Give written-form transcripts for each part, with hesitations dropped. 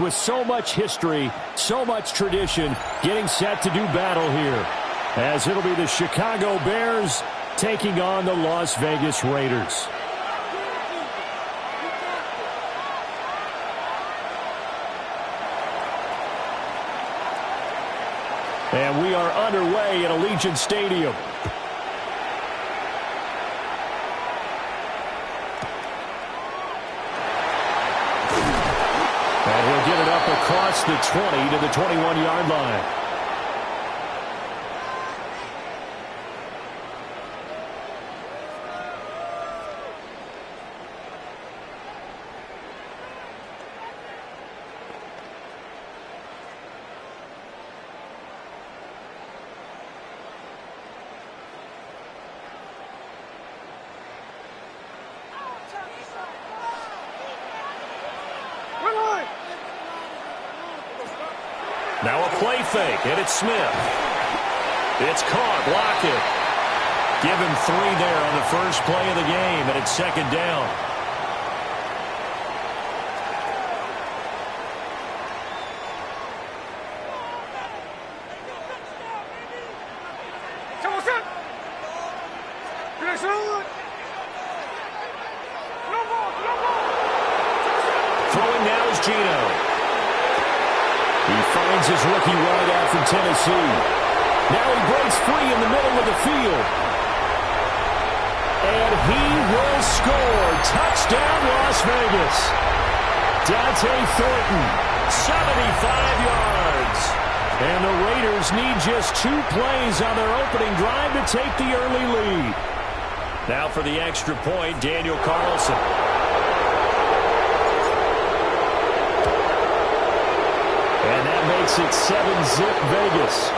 With so much history, so much tradition, getting set to do battle here, as it'll be the Chicago Bears taking on the Las Vegas Raiders. And we are underway at Allegiant Stadium. And he'll get it up across the 20 to the 21-yard line. Now a play fake, and it's Smith. It's caught, block it. Give him 3 there on the first play of the game, and it's second down. Throwing now is Gino. He finds his rookie wideout from Tennessee. Now he breaks free in the middle of the field. And he will score. Touchdown, Las Vegas. Dante Thornton, 75 yards. And the Raiders need just 2 plays on their opening drive to take the early lead. Now for the extra point, Daniel Carlson. And that makes it 7-zip Vegas.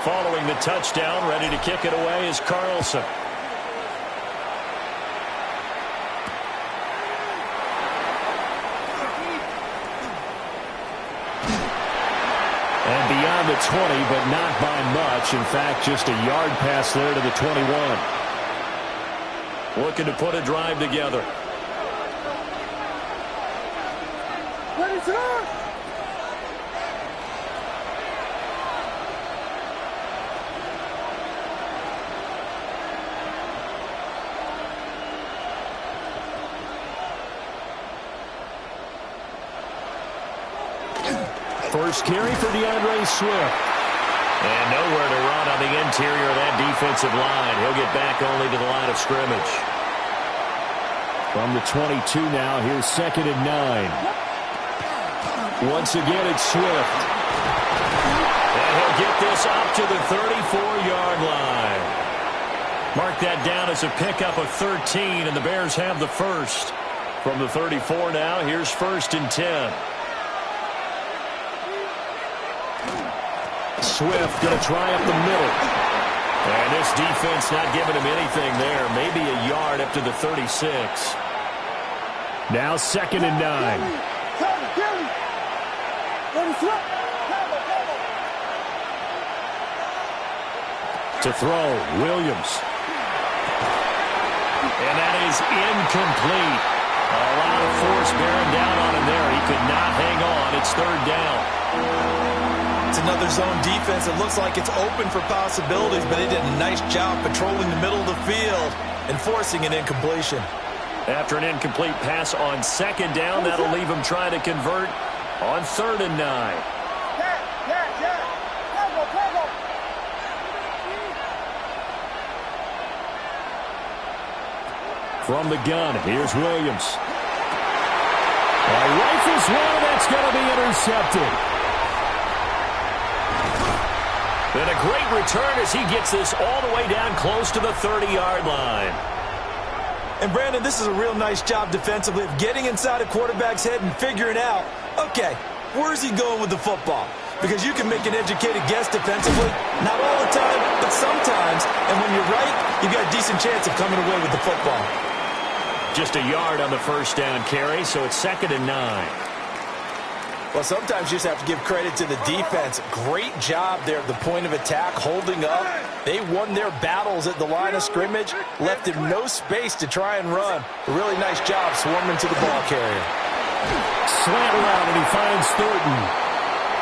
Following the touchdown, ready to kick it away is Carlson. And beyond the 20, but not by much. In fact, just a yard pass there to the 21. Looking to put a drive together. Ready to go! First carry for DeAndre Swift. And nowhere to run on the interior of that defensive line. He'll get back only to the line of scrimmage. From the 22 now, here's 2nd and 9. Once again, it's Swift. And he'll get this up to the 34-yard line. Mark that down as a pickup of 13, and the Bears have the first. From the 34 now, here's 1st and 10. Swift going to try up the middle. And this defense not giving him anything there. Maybe a yard up to the 36. Now 2nd and 9. To throw, Williams. And that is incomplete. A lot of force bearing down on him there. He could not hang on. It's 3rd down. It's another zone defense. It looks like it's open for possibilities, but they did a nice job patrolling the middle of the field and forcing an incompletion. After an incomplete pass on 2nd down, that'll leave him trying to convert on 3rd and 9. From the gun, here's Williams. Rifles one, that's going to be intercepted. And a great return as he gets this all the way down close to the 30-yard line. And, Brandon, this is a real nice job defensively of getting inside a quarterback's head and figuring out, okay, where's he going with the football? Because you can make an educated guess defensively, not all the time, but sometimes. And when you're right, you've got a decent chance of coming away with the football. Just a yard on the first down carry, so it's 2nd and 9. Well, sometimes you just have to give credit to the defense. Great job there at the point of attack, holding up. They won their battles at the line of scrimmage, left him no space to try and run. A really nice job swarming to the ball carrier. Slant around, and he finds Thornton.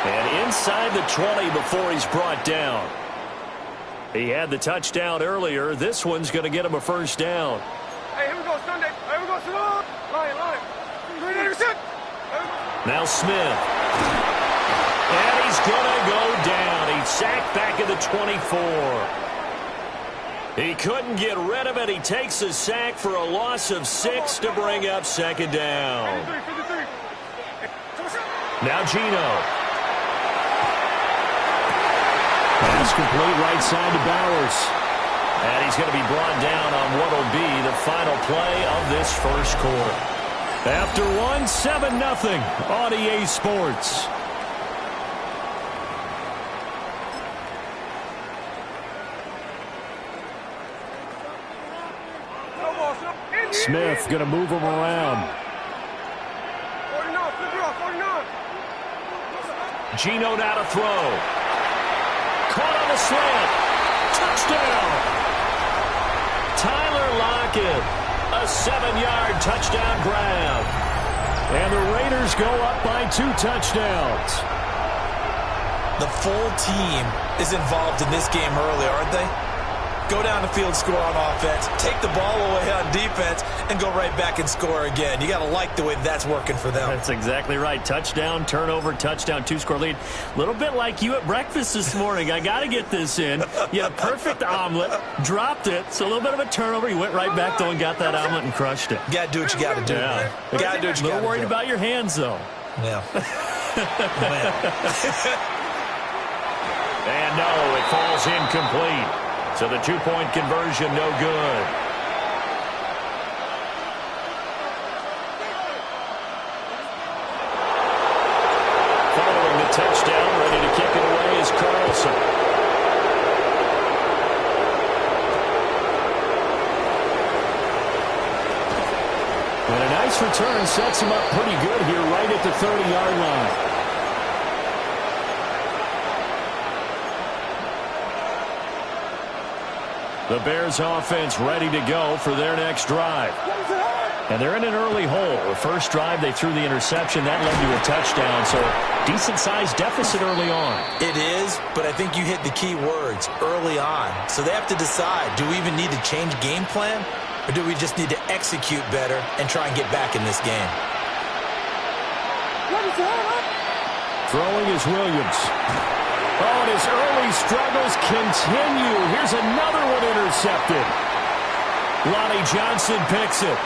And inside the 20 before he's brought down. He had the touchdown earlier. This one's going to get him a first down. Hey, here we go, Sunday. Here we go, Sunday. Line. Now Smith. And he's going to go down. He's sacked back at the 24. He couldn't get rid of it. He takes a sack for a loss of 6 to bring up second down. Now Gino. Pass complete right side to Bowers. And he's going to be brought down on what will be the final play of this first quarter. After 7-0 on EA Sports. Smith going to move him around. Gino now to throw. Caught on the slant. Touchdown. Tyler Lockett. A 7-yard touchdown grab. And the Raiders go up by 2 touchdowns. The full team is involved in this game early, aren't they? Go down the field, score on offense, take the ball away on defense, and go right back and score again. You got to like the way that's working for them. That's exactly right. Touchdown, turnover, touchdown, 2-score lead. A little bit like you at breakfast this morning. I got to get this in. You had a perfect omelet, dropped it, so a little bit of a turnover. You went right back, though, and got that omelet and crushed it. You got to do what you got to do, man. You got to do what you got to do. A little worried about your hands, though. Yeah. And no, it falls incomplete. So the 2-point conversion, no good. Following the touchdown, ready to kick it away is Carlson. And a nice return sets him up pretty good here right at the 30-yard line. The Bears offense ready to go for their next drive. And they're in an early hole. The first drive, they threw the interception. That led to a touchdown, so decent-sized deficit early on. It is, but I think you hit the key words, early on. So they have to decide, do we even need to change game plan, or do we just need to execute better and try and get back in this game? Throwing is Williams. Oh, and his early struggles continue. Here's another one intercepted. Lonnie Johnson picks it.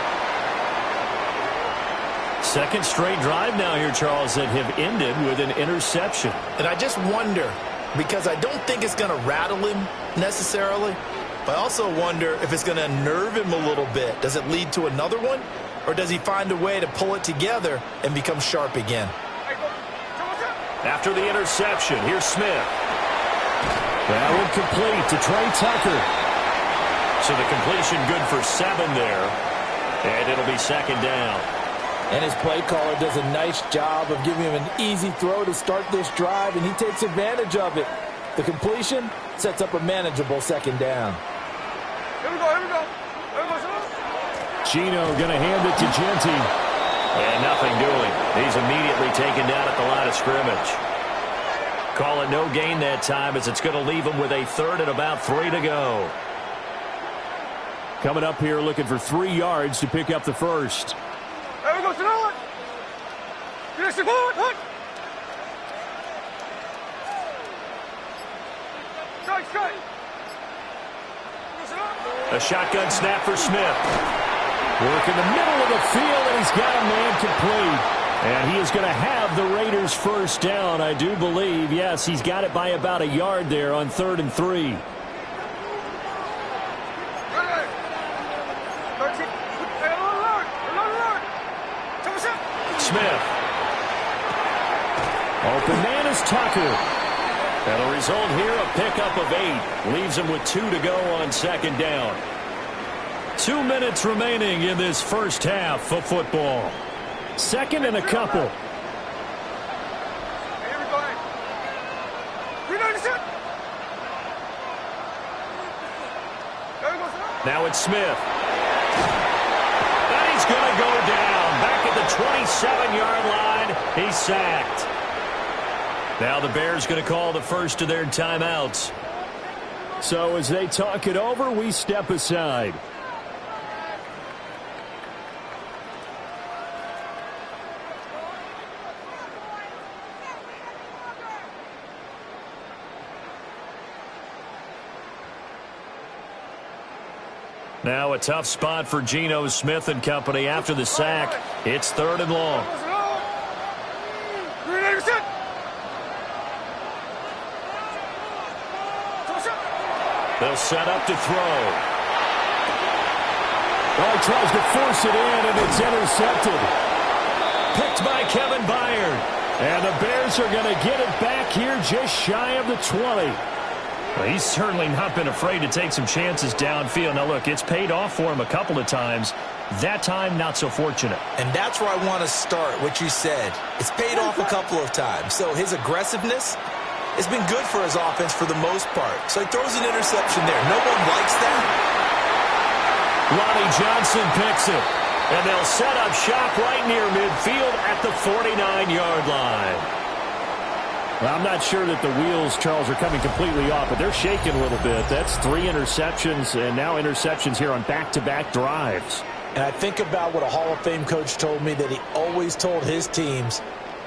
Second straight drive now here, Charles, that have ended with an interception. And I just wonder, because I don't think it's going to rattle him necessarily, but I also wonder if it's going to nerve him a little bit. Does it lead to another one, or does he find a way to pull it together and become sharp again? After the interception, here's Smith. That one complete to Trey Tucker. So the completion good for 7 there. And it'll be second down. And his play caller does a nice job of giving him an easy throw to start this drive, and he takes advantage of it. The completion sets up a manageable second down. Here we go. Gino going to hand it to Genty. And nothing doing. He's immediately taken down at the line of scrimmage. Call it no gain that time, as it's going to leave him with a third and about 3 to go. Coming up here looking for 3 yards to pick up the first. Here we go, Sonora. Finish the ball. Strike. A shotgun snap for Smith. Work in the middle of the field, and he's got a man complete. And he is going to have the Raiders first down, I do believe. Yes, he's got it by about a yard there on 3rd and 3. Smith. Open man is Tucker. And the result here, a pickup of 8. Leaves him with 2 to go on second down. 2 minutes remaining in this first half of football. Second and a couple. Now it's Smith. And he's going to go down. Back at the 27-yard line. He's sacked. Now the Bears going to call the first of their timeouts. So as they talk it over, we step aside. Now a tough spot for Geno Smith and company after the sack. It's 3rd and long. They'll set up to throw. Oh, he tries to force it in, and it's intercepted. Picked by Kevin Byard. And the Bears are going to get it back here just shy of the 20. Well, he's certainly not been afraid to take some chances downfield. Now, look, it's paid off for him a couple of times. That time, not so fortunate. And that's where I want to start, what you said. It's paid off a couple of times. So his aggressiveness has been good for his offense for the most part. So he throws an interception there. No one likes that. Lonnie Johnson picks it. And they'll set up shop right near midfield at the 49-yard line. Well, I'm not sure that the wheels, Charles, are coming completely off, but they're shaking a little bit. That's 3 interceptions, and now interceptions here on back-to-back drives. And I think about what a Hall of Fame coach told me, that he always told his teams,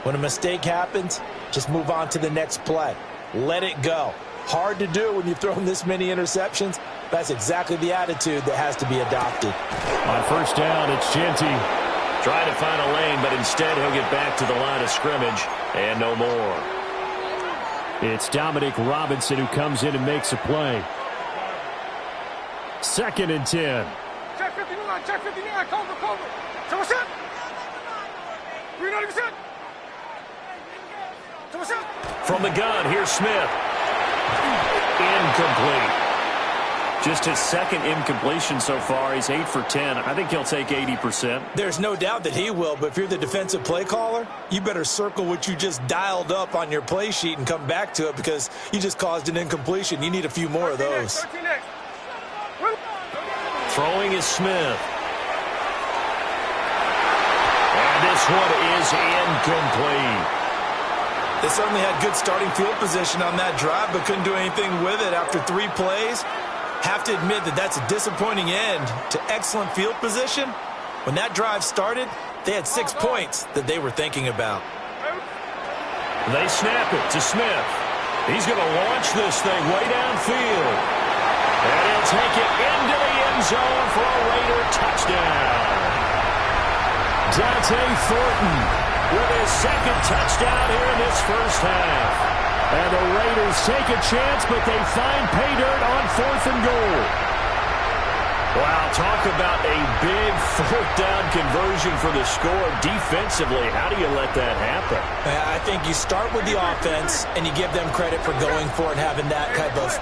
when a mistake happens, just move on to the next play. Let it go. Hard to do when you've thrown this many interceptions. That's exactly the attitude that has to be adopted. On first down, it's Genty. Trying to find a lane, but instead he'll get back to the line of scrimmage and no more. It's Dominic Robinson who comes in and makes a play. 2nd and 10. Check 59, check 59, cover. So what's up? 390%. So what's up? From the gun, here's Smith. Incomplete. Just his 2nd incompletion so far. He's 8 for 10. I think he'll take 80%. There's no doubt that he will, but if you're the defensive play caller, you better circle what you just dialed up on your play sheet and come back to it, because you just caused an incompletion. You need a few more of those. Throwing is Smith. And this one is incomplete. They certainly had good starting field position on that drive, but couldn't do anything with it after 3 plays. Have to admit that that's a disappointing end to excellent field position. When that drive started, they had 6 points that they were thinking about. They snap it to Smith. He's going to launch this thing way downfield. And he'll take it into the end zone for a Raider touchdown. Dante Thornton with his 2nd touchdown here in this first half. And the Raiders take a chance, but they find pay dirt on 4th and goal. Wow, talk about a big 4th down conversion for the score. Defensively, how do you let that happen? I think you start with the offense, and you give them credit for going for it and having that type of,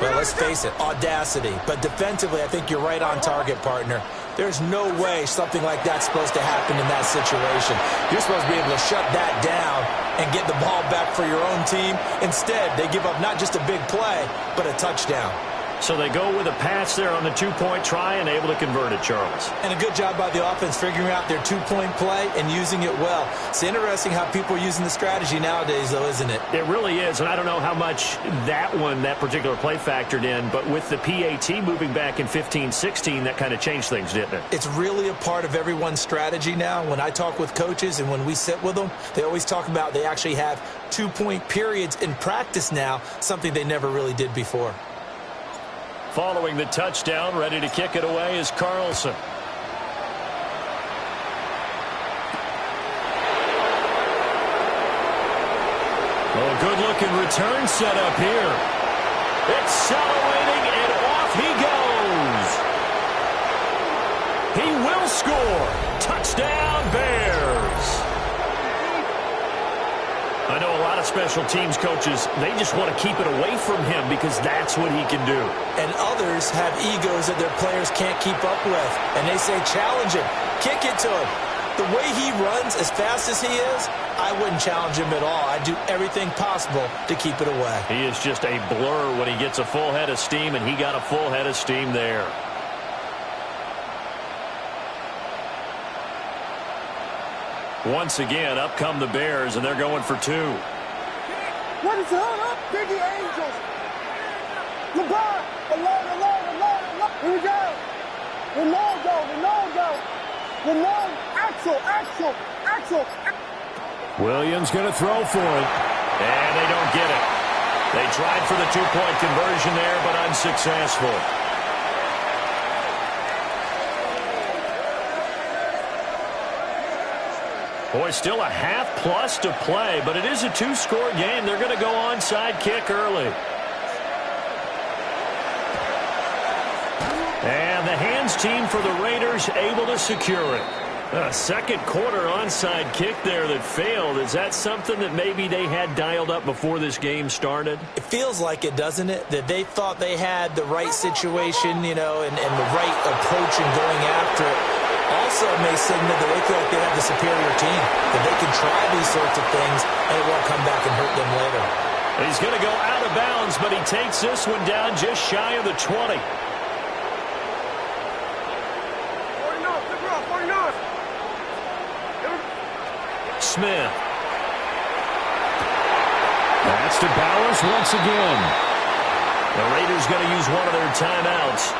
well, let's face it, audacity. But defensively, I think you're right on target, partner. There's no way something like that's supposed to happen in that situation. You're supposed to be able to shut that down and get the ball back for your own team. Instead, they give up not just a big play, but a touchdown. So they go with a pass there on the 2-point try and able to convert it, Charles. And a good job by the offense figuring out their 2-point play and using it well. It's interesting how people are using the strategy nowadays, though, isn't it? It really is, and I don't know how much that particular play factored in, but with the PAT moving back in 15-16, that kind of changed things, didn't it? It's really a part of everyone's strategy now. When I talk with coaches and when we sit with them, they always talk about they actually have 2-point periods in practice now, something they never really did before. Following the touchdown, ready to kick it away is Carlson. Oh, good-looking return set up here. Accelerating, and off he goes. He will score. Touchdown, Bears. I know a lot of special teams coaches, they just want to keep it away from him because that's what he can do. And others have egos that their players can't keep up with. And they say, challenge him, kick it to him. The way he runs, as fast as he is, I wouldn't challenge him at all. I'd do everything possible to keep it away. He is just a blur when he gets a full head of steam, and he got a full head of steam there. Once again, up come the Bears, and they're going for two. What is up, Biggie Angels? LeBron, alone. Here we go. Ronaldo. Axel. Williams going to throw for it. And they don't get it. They tried for the two-point conversion there, but unsuccessful. Boy, still a half-plus to play, but it is a two-score game. They're going to go onside kick early. And the hands team for the Raiders able to secure it. A second quarter onside kick there that failed. Is that something that maybe they had dialed up before this game started? It feels like it, doesn't it? That they thought they had the right situation, and the right approach in going after it. Also, it may signal that they feel like they have the superior team, that they can try these sorts of things, and it won't come back and hurt them later. He's going to go out of bounds, but he takes this one down just shy of the 20. 49. Smith. That's to Bowers once again. The Raiders going to use one of their timeouts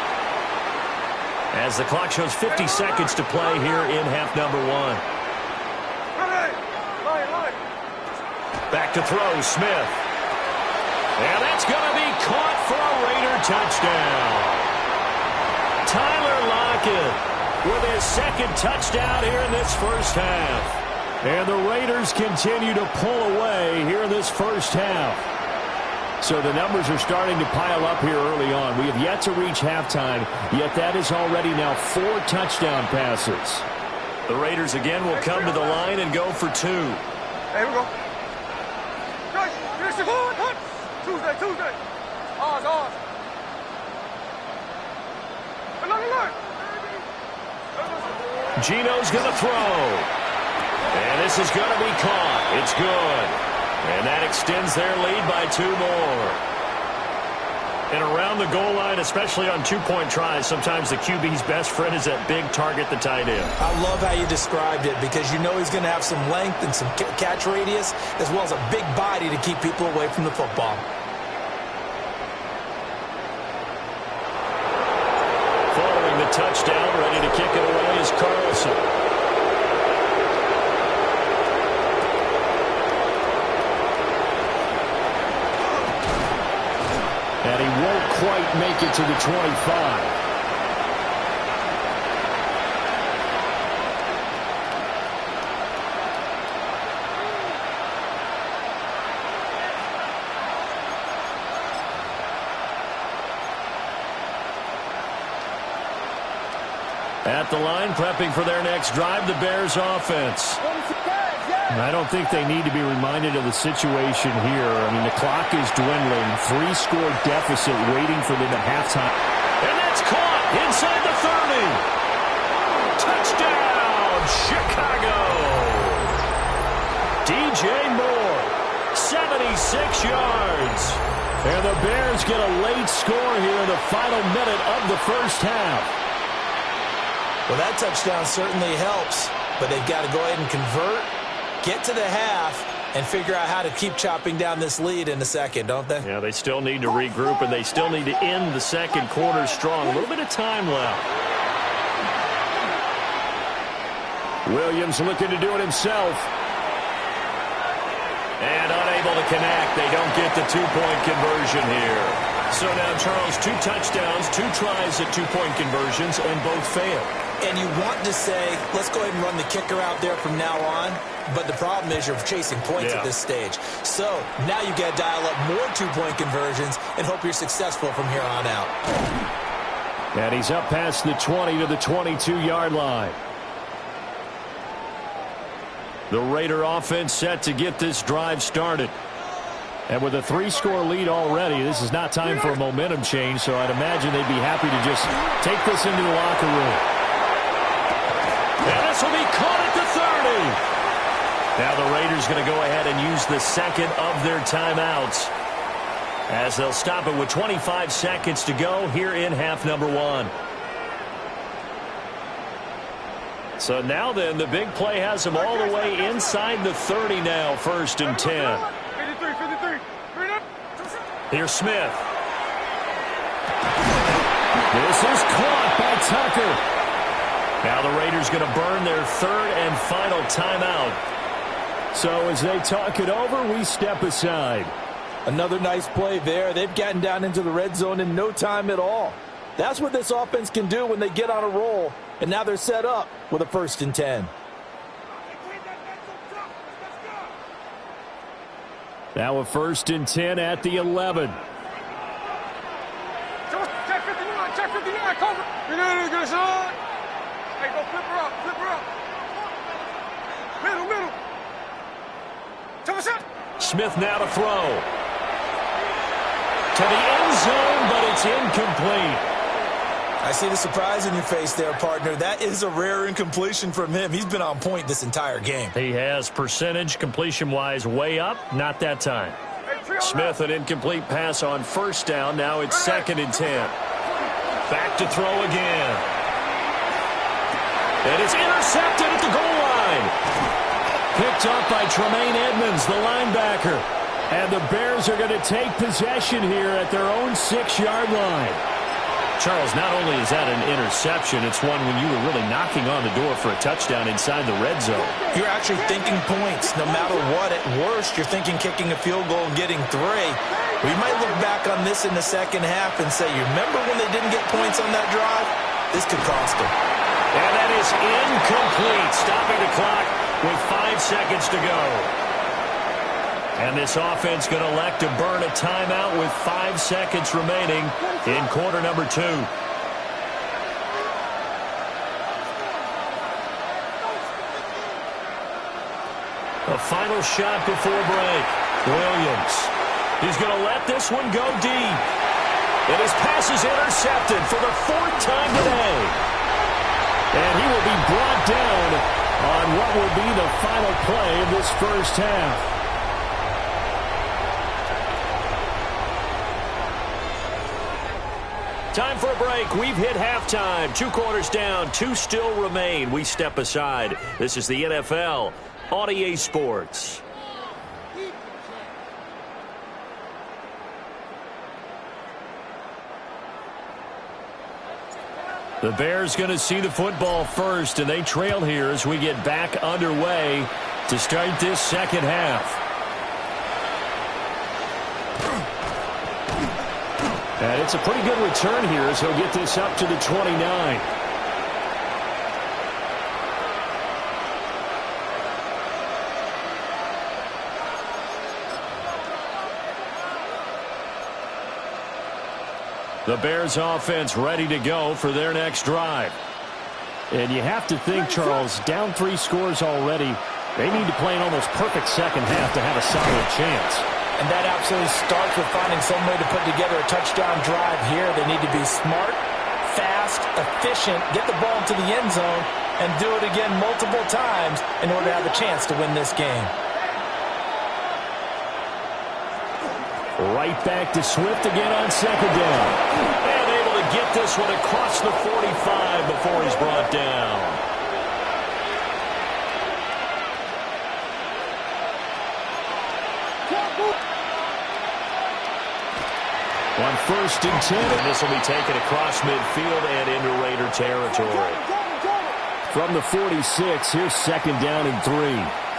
as the clock shows 50 seconds to play here in half number one. Back to throw, Smith. And that's going to be caught for a Raider touchdown. Tyler Lockett with his second touchdown here in this first half. And the Raiders continue to pull away here in this first half. So the numbers are starting to pile up here early on. We have yet to reach halftime, yet that is already now 4 touchdown passes. The Raiders again will come to the line and go for two. Hey, we go. Tuesday. Ours. Look. Gino's going to throw. And this is going to be caught. It's good. And that extends their lead by 2 more. And around the goal line, especially on two-point tries, sometimes the QB's best friend is that big target, the tight end. I love how you described it because you know he's going to have some length and some catch radius as well as a big body to keep people away from the football. Following the touchdown, ready to kick it away is Carlson. And he won't quite make it to the 25. At the line, prepping for their next drive, the Bears offense. I don't think they need to be reminded of the situation here. I mean, the clock is dwindling. 3-score deficit waiting for them at halftime. And that's caught inside the 30. Touchdown, Chicago. DJ Moore, 76 yards. And the Bears get a late score here in the final minute of the first half. Well, that touchdown certainly helps, but they've got to go ahead and convert, get to the half, and figure out how to keep chopping down this lead in the second, don't they? Yeah, they still need to regroup, and they still need to end the second quarter strong. A little bit of time left. Williams looking to do it himself. And unable to connect. They don't get the two-point conversion here. So now, Charles, 2 touchdowns, 2 tries at two-point conversions, and both fail. And you want to say, let's go ahead and run the kicker out there from now on. But the problem is you're chasing points at this stage. So now you got to dial up more two-point conversions and hope you're successful from here on out. And he's up past the 20 to the 22-yard line. The Raider offense set to get this drive started. And with a 3-score lead already, this is not time for a momentum change, so I'd imagine they'd be happy to just take this into the locker room. And this will be caught at the 30. Now the Raiders going to go ahead and use the second of their timeouts as they'll stop it with 25 seconds to go here in half number one. So now then, the big play has him all the way inside the 30 now, 1st and 10. 53. Here's Smith. This is caught by Tucker. Now the Raiders going to burn their 3rd and final timeout. So as they talk it over, we step aside. Another nice play there. They've gotten down into the red zone in no time at all. That's what this offense can do when they get on a roll. And now they're set up with a 1st and 10. Now a 1st and 10 at the 11. Check 59, cover. Good shot. Hey, go flip her up. Middle. Smith now to throw. To the end zone, but it's incomplete. I see the surprise in your face there, partner. That is a rare incompletion from him. He's been on point this entire game. He has percentage completion-wise way up. Not that time. Smith, an incomplete pass on 1st down. Now it's 2nd and 10. Back to throw again. And it's intercepted at the goal line. Picked up by Tremaine Edmonds, the linebacker. And the Bears are going to take possession here at their own 6-yard line. Charles, not only is that an interception, it's one when you were really knocking on the door for a touchdown inside the red zone. You're actually thinking points. No matter what, at worst, you're thinking kicking a field goal and getting 3. We might look back on this in the second half and say, you remember when they didn't get points on that drive? This could cost them. And that is incomplete, stopping the clock with 5 seconds to go. And this offense going to elect to burn a timeout with 5 seconds remaining in quarter number 2. A final shot before break. Williams. He's going to let this one go deep. And his pass is intercepted for the 4th time today. And he will be brought down on what will be the final play of this first half. Time for a break. We've hit halftime. 2 quarters down. 2 still remain. We step aside. This is the NFL on EA Sports. The Bears going to see the football first, and they trail here as we get back underway to start this second half. And it's a pretty good return here as he'll get this up to the 29. The Bears offense ready to go for their next drive. And you have to think, Charles, down 3 scores already. They need to play an almost perfect second half to have a solid chance. And that absolutely starts with finding some way to put together a touchdown drive here. They need to be smart, fast, efficient, get the ball to the end zone, and do it again multiple times in order to have a chance to win this game. Right back to Swift again on 2nd down. And able to get this one across the 45 before he's brought down. On 1st and 10. And this will be taken across midfield and into Raider territory. From the 46, here's 2nd down and 3.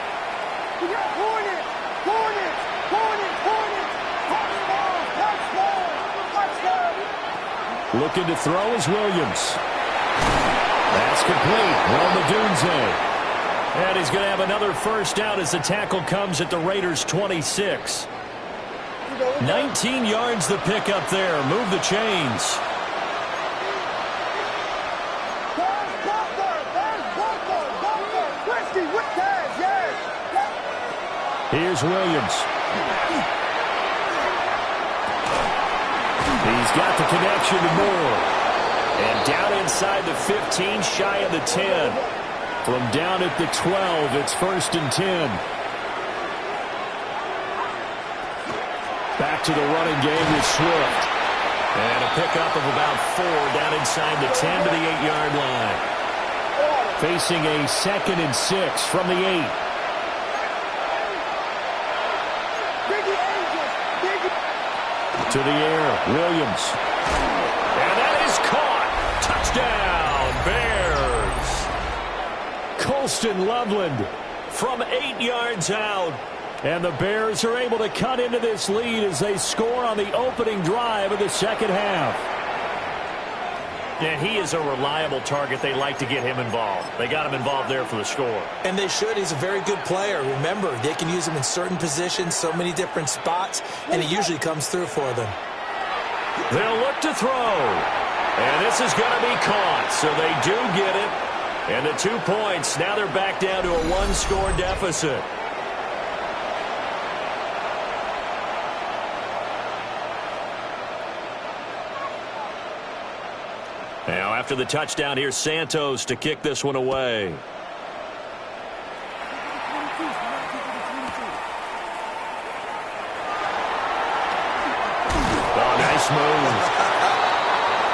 Looking to throw is Williams. That's complete. Wilmadunze. And he's going to have another 1st down as the tackle comes at the Raiders' 26. 19 yards the pick up there. Move the chains. Here's Williams. He's got the connection to Moore. And down inside the 15, shy of the 10. From down at the 12, it's 1st and 10. Back to the running game with Swift. And a pickup of about 4 down inside the 10 to the 8-yard line. Facing a 2nd and 6 from the 8. To the air, Williams. And that is caught. Touchdown, Bears. Colston Loveland from 8 yards out. And the Bears are able to cut into this lead as they score on the opening drive of the second half. And he is a reliable target. They like to get him involved. They got him involved there for the score. And they should. He's a very good player. Remember, they can use him in certain positions, so many different spots, and he usually comes through for them. They'll look to throw. And this is going to be caught, so they do get it. And the 2 points, now they're back down to a 1-score deficit. Now, after the touchdown, here's Santos to kick this one away. Oh, nice move.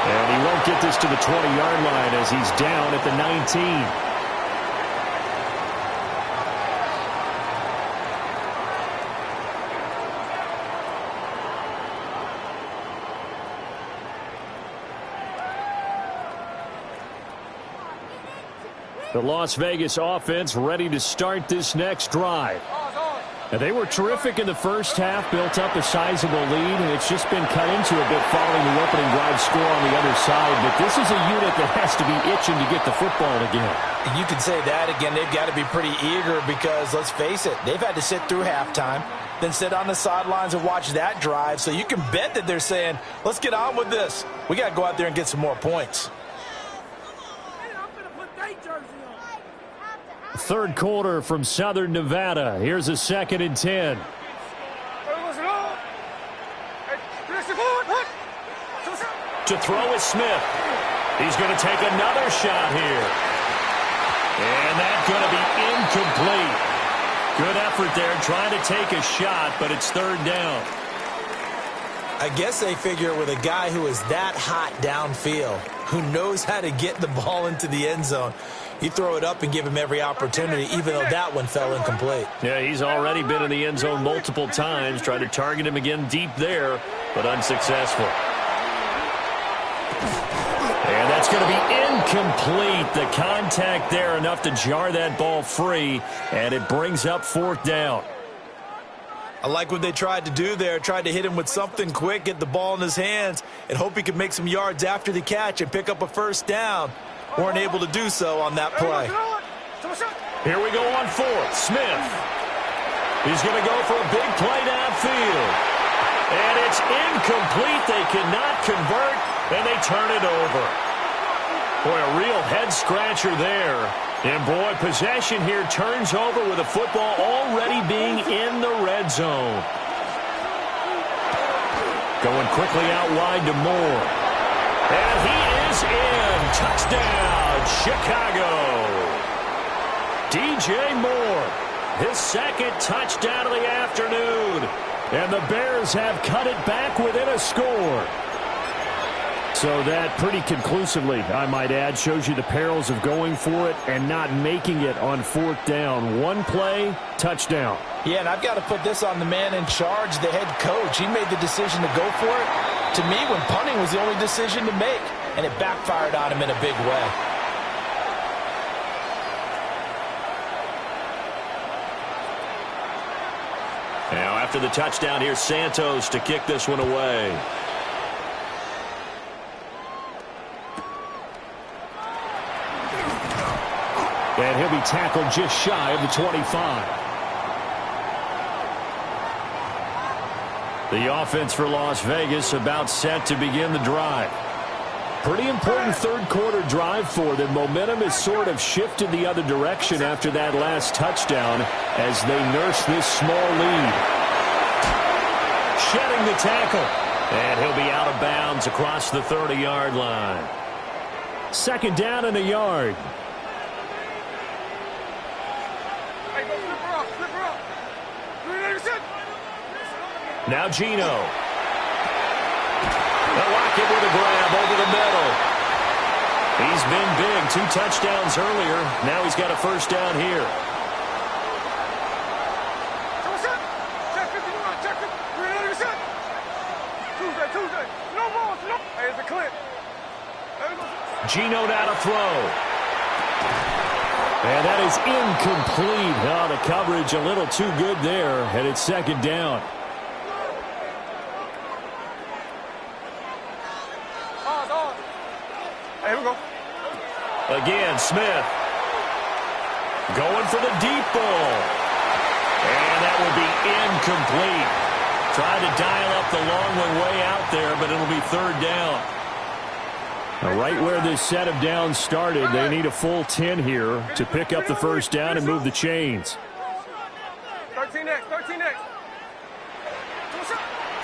And he won't get this to the 20-yard line as he's down at the 19. The Las Vegas offense ready to start this next drive. And they were terrific in the first half, built up a sizable lead, and it's just been cut into a bit following the opening drive score on the other side. But this is a unit that has to be itching to get the football again. And you can say that again. They've got to be pretty eager because, let's face it, they've had to sit through halftime, then sit on the sidelines and watch that drive. So you can bet that they're saying, let's get on with this. We got to go out there and get some more points. Third quarter from Southern Nevada. Here's a 2nd and 10. To throw is Smith. He's going to take another shot here. And that's going to be incomplete. Good effort there trying to take a shot, but it's 3rd down. I guess they figure with a guy who is that hot downfield, who knows how to get the ball into the end zone, you throw it up and give him every opportunity, even though that one fell incomplete. Yeah, he's already been in the end zone multiple times, tried to target him again deep there, but unsuccessful. And that's going to be incomplete. The contact there enough to jar that ball free, and it brings up 4th down. I like what they tried to do there, tried to hit him with something quick, get the ball in his hands, and hope he could make some yards after the catch and pick up a 1st down. Weren't able to do so on that play. Here we go on 4th. Smith. He's going to go for a big play downfield. And it's incomplete. They cannot convert, and they turn it over. Boy, a real head-scratcher there. And, boy, possession here turns over with the football already being in the red zone. Going quickly out wide to Moore. And he is in. Touchdown, Chicago. DJ Moore, his 2nd touchdown of the afternoon. And the Bears have cut it back within a score. So that pretty conclusively, I might add, shows you the perils of going for it and not making it on 4th down. One play, touchdown. Yeah, and I've got to put this on the man in charge, the head coach. He made the decision to go for it. To me, when punting was the only decision to make, and it backfired on him in a big way. Now, after the touchdown, here's Santos to kick this one away. And he'll be tackled just shy of the 25. The offense for Las Vegas about set to begin the drive. Pretty important 3rd quarter drive for them. Momentum has sort of shifted the other direction after that last touchdown as they nurse this small lead. Shedding the tackle. And he'll be out of bounds across the 30-yard line. 2nd down and a yard. Now Gino. They'll lock it with a grab over the middle. He's been big. 2 touchdowns earlier. Now he's got a first down here. Geno now to throw. And that is incomplete. Oh, the coverage a little too good there, and it's second down. Here we go. Again, Smith. Going for the deep ball. And that will be incomplete. Trying to dial up the long way out there, but it'll be third down. Now, right where this set of downs started, they need a full 10 here to pick up the first down and move the chains. 13X.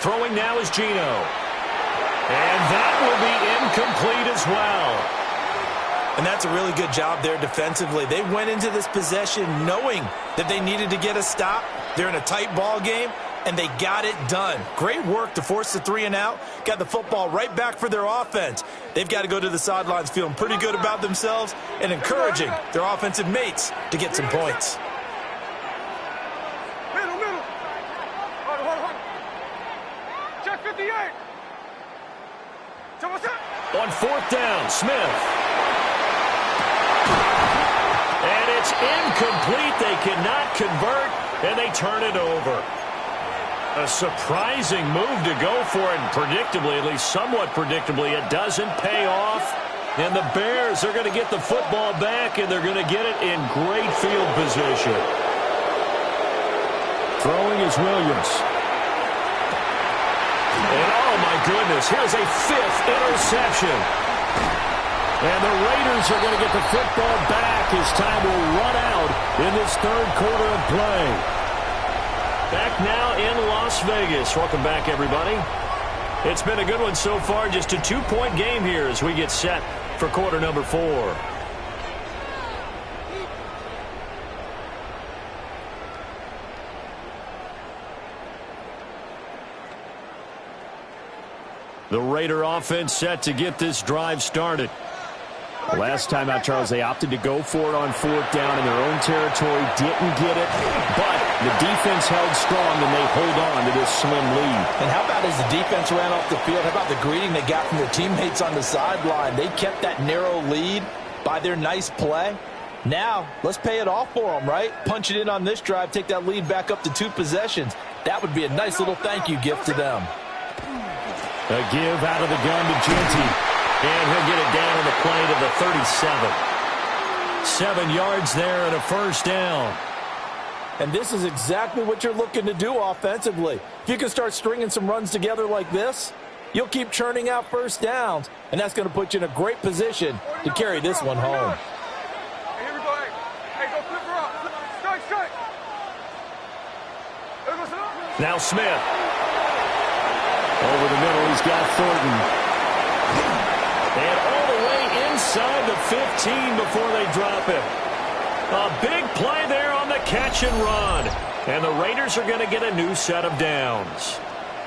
Throwing now is Geno. And that will be incomplete as well. And that's a really good job there defensively. They went into this possession knowing that they needed to get a stop. They're in a tight ball game, and they got it done. Great work to force the 3 and out. Got the football right back for their offense. They've got to go to the sidelines feeling pretty good about themselves and encouraging their offensive mates to get some points. Middle. Hold. Check 58. On fourth down, Smith. And it's incomplete. They cannot convert, and they turn it over. A surprising move to go for it, and predictably, at least somewhat predictably, it doesn't pay off. And the Bears are going to get the football back, and they're going to get it in great field position. Throwing is Williams. And oh my goodness, here's a 5th interception. And the Raiders are going to get the football back as time will run out in this third quarter of play. Back now in Las Vegas. Welcome back, everybody. It's been a good one so far. Just a 2-point game here as we get set for quarter number 4. The Raider offense set to get this drive started. Last time out, Charles, they opted to go for it on fourth down in their own territory. Didn't get it, but the defense held strong, and they hold on to this slim lead. And how about as the defense ran off the field, how about the greeting they got from their teammates on the sideline? They kept that narrow lead by their nice play. Now, let's pay it off for them, right? Punch it in on this drive, take that lead back up to 2 possessions. That would be a nice little thank you gift to them. A give out of the gun to Genty. And he'll get it down on the play to the 37. 7 yards there and a first down. And this is exactly what you're looking to do offensively. If you can start stringing some runs together like this, you'll keep churning out first downs, and that's going to put you in a great position to carry this one home. Hey, here we go. Hey, go flip her up. Strike. There goes it. Now Smith. Over the middle, he's got Thornton. And all the way inside the 15 before they drop it. A big play there on the catch and run. And the Raiders are going to get a new set of downs.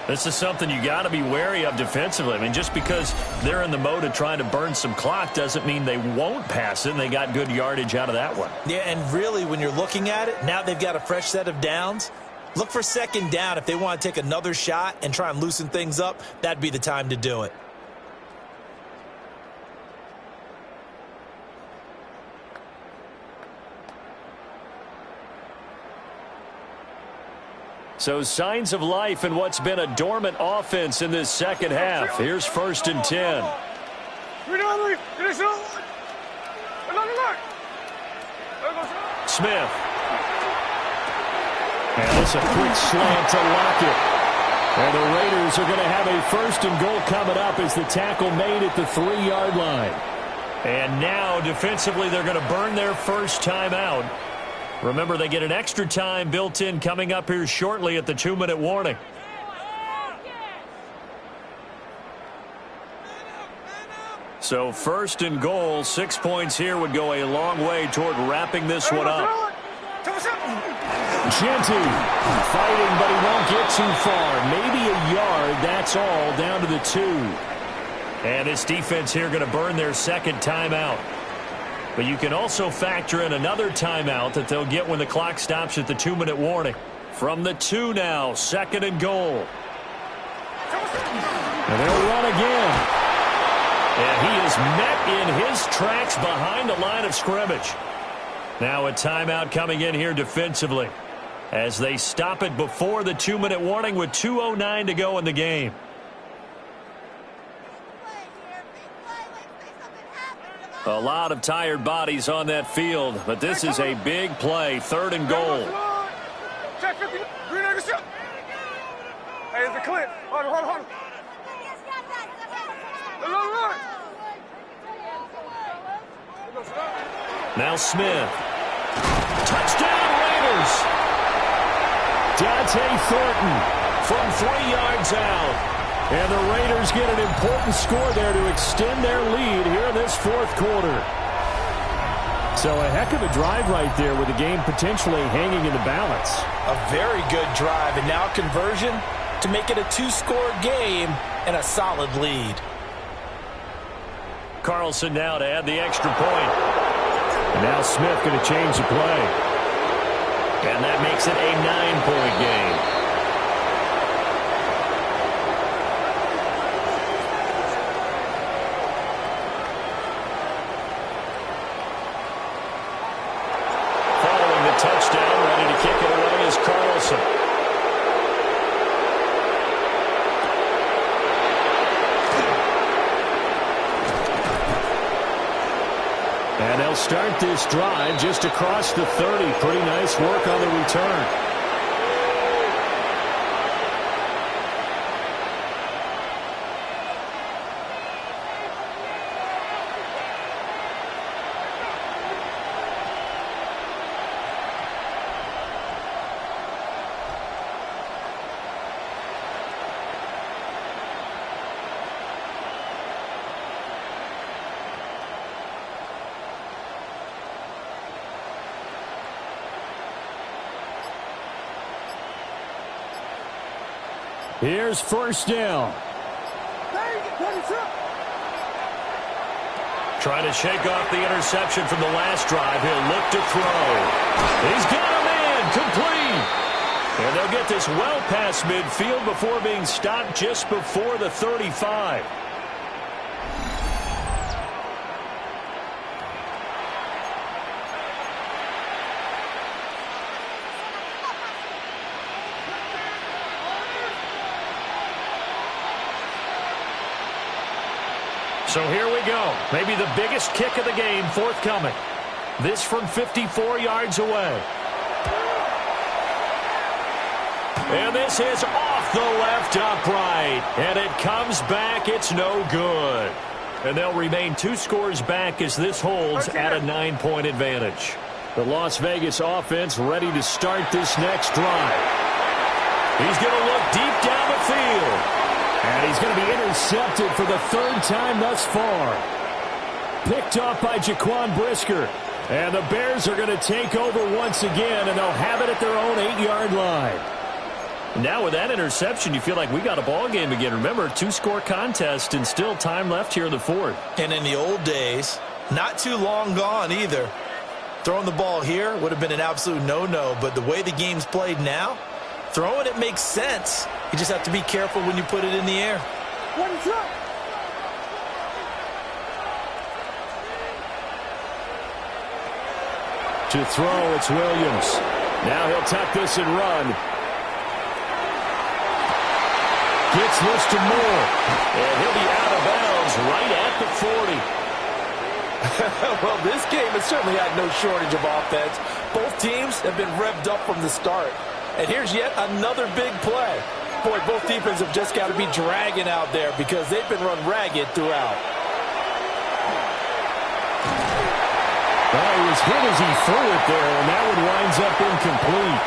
This is something you got to be wary of defensively. I mean, just because they're in the mode of trying to burn some clock doesn't mean they won't pass it. And they got good yardage out of that one. Yeah, and really, when you're looking at it, now they've got a fresh set of downs. Look for second down. If they want to take another shot and try and loosen things up, that'd be the time to do it. So signs of life in what's been a dormant offense in this second half. Here's 1st and 10. Smith. And it's a quick slant to Lockett. And the Raiders are going to have a 1st and goal coming up as the tackle made at the 3-yard line. And now defensively they're going to burn their first timeout. Remember, they get an extra time built in coming up here shortly at the 2-minute warning. So 1st and goal, 6 points here would go a long way toward wrapping this one up. Genty fighting, but he won't get too far. Maybe a yard, that's all, down to the 2. And this defense here going to burn their second timeout. But you can also factor in another timeout that they'll get when the clock stops at the 2-minute warning. From the 2 now, 2nd and goal. And they'll run again. And he is met in his tracks behind the line of scrimmage. Now a timeout coming in here defensively as they stop it before the 2-minute warning with 2:09 to go in the game. A lot of tired bodies on that field, but this is a big play, 3rd and goal. Check 50. Green egg shot. Hey, it's a clip. Hold on. Now Smith. Touchdown Raiders. Dante Thornton from 3 yards out. And the Raiders get an important score there to extend their lead here in this 4th quarter. So a heck of a drive right there with the game potentially hanging in the balance. A very good drive, and now conversion to make it a 2-score game and a solid lead. Carlson now to add the extra point. And now Smith going to change the play. And that makes it a 9-point game. Touchdown, ready to kick it away is Carlson. And they'll start this drive just across the 30. Pretty nice work on the return. Here's 1st down. Trying to shake off the interception from the last drive. He'll look to throw. He's got a man complete. And they'll get this well past midfield before being stopped just before the 35. So here we go. Maybe the biggest kick of the game forthcoming. This from 54 yards away. And this is off the left upright. And it comes back. It's no good. And they'll remain 2 scores back as this holds at a 9-point advantage. The Las Vegas offense ready to start this next drive. He's going to look deep down the field. And he's going to be intercepted for the 3rd time thus far. Picked off by Jaquan Brisker. And the Bears are going to take over once again, and they'll have it at their own 8-yard line. Now with that interception, you feel like we got a ball game again. Remember, 2-score contest and still time left here in the 4th. And in the old days, not too long gone either. Throwing the ball here would have been an absolute no-no, but the way the game's played now, throwing it makes sense. You just have to be careful when you put it in the air. To throw, it's Williams. Now he'll tuck this and run. Gets this to Moore. And he'll be out of bounds right at the 40. Well, this game has certainly had no shortage of offense. Both teams have been revved up from the start. And here's yet another big play. Boy, both defenses have just got to be dragging out there because they've been run ragged throughout. Well, he was hit as he threw it there, and that one winds up incomplete.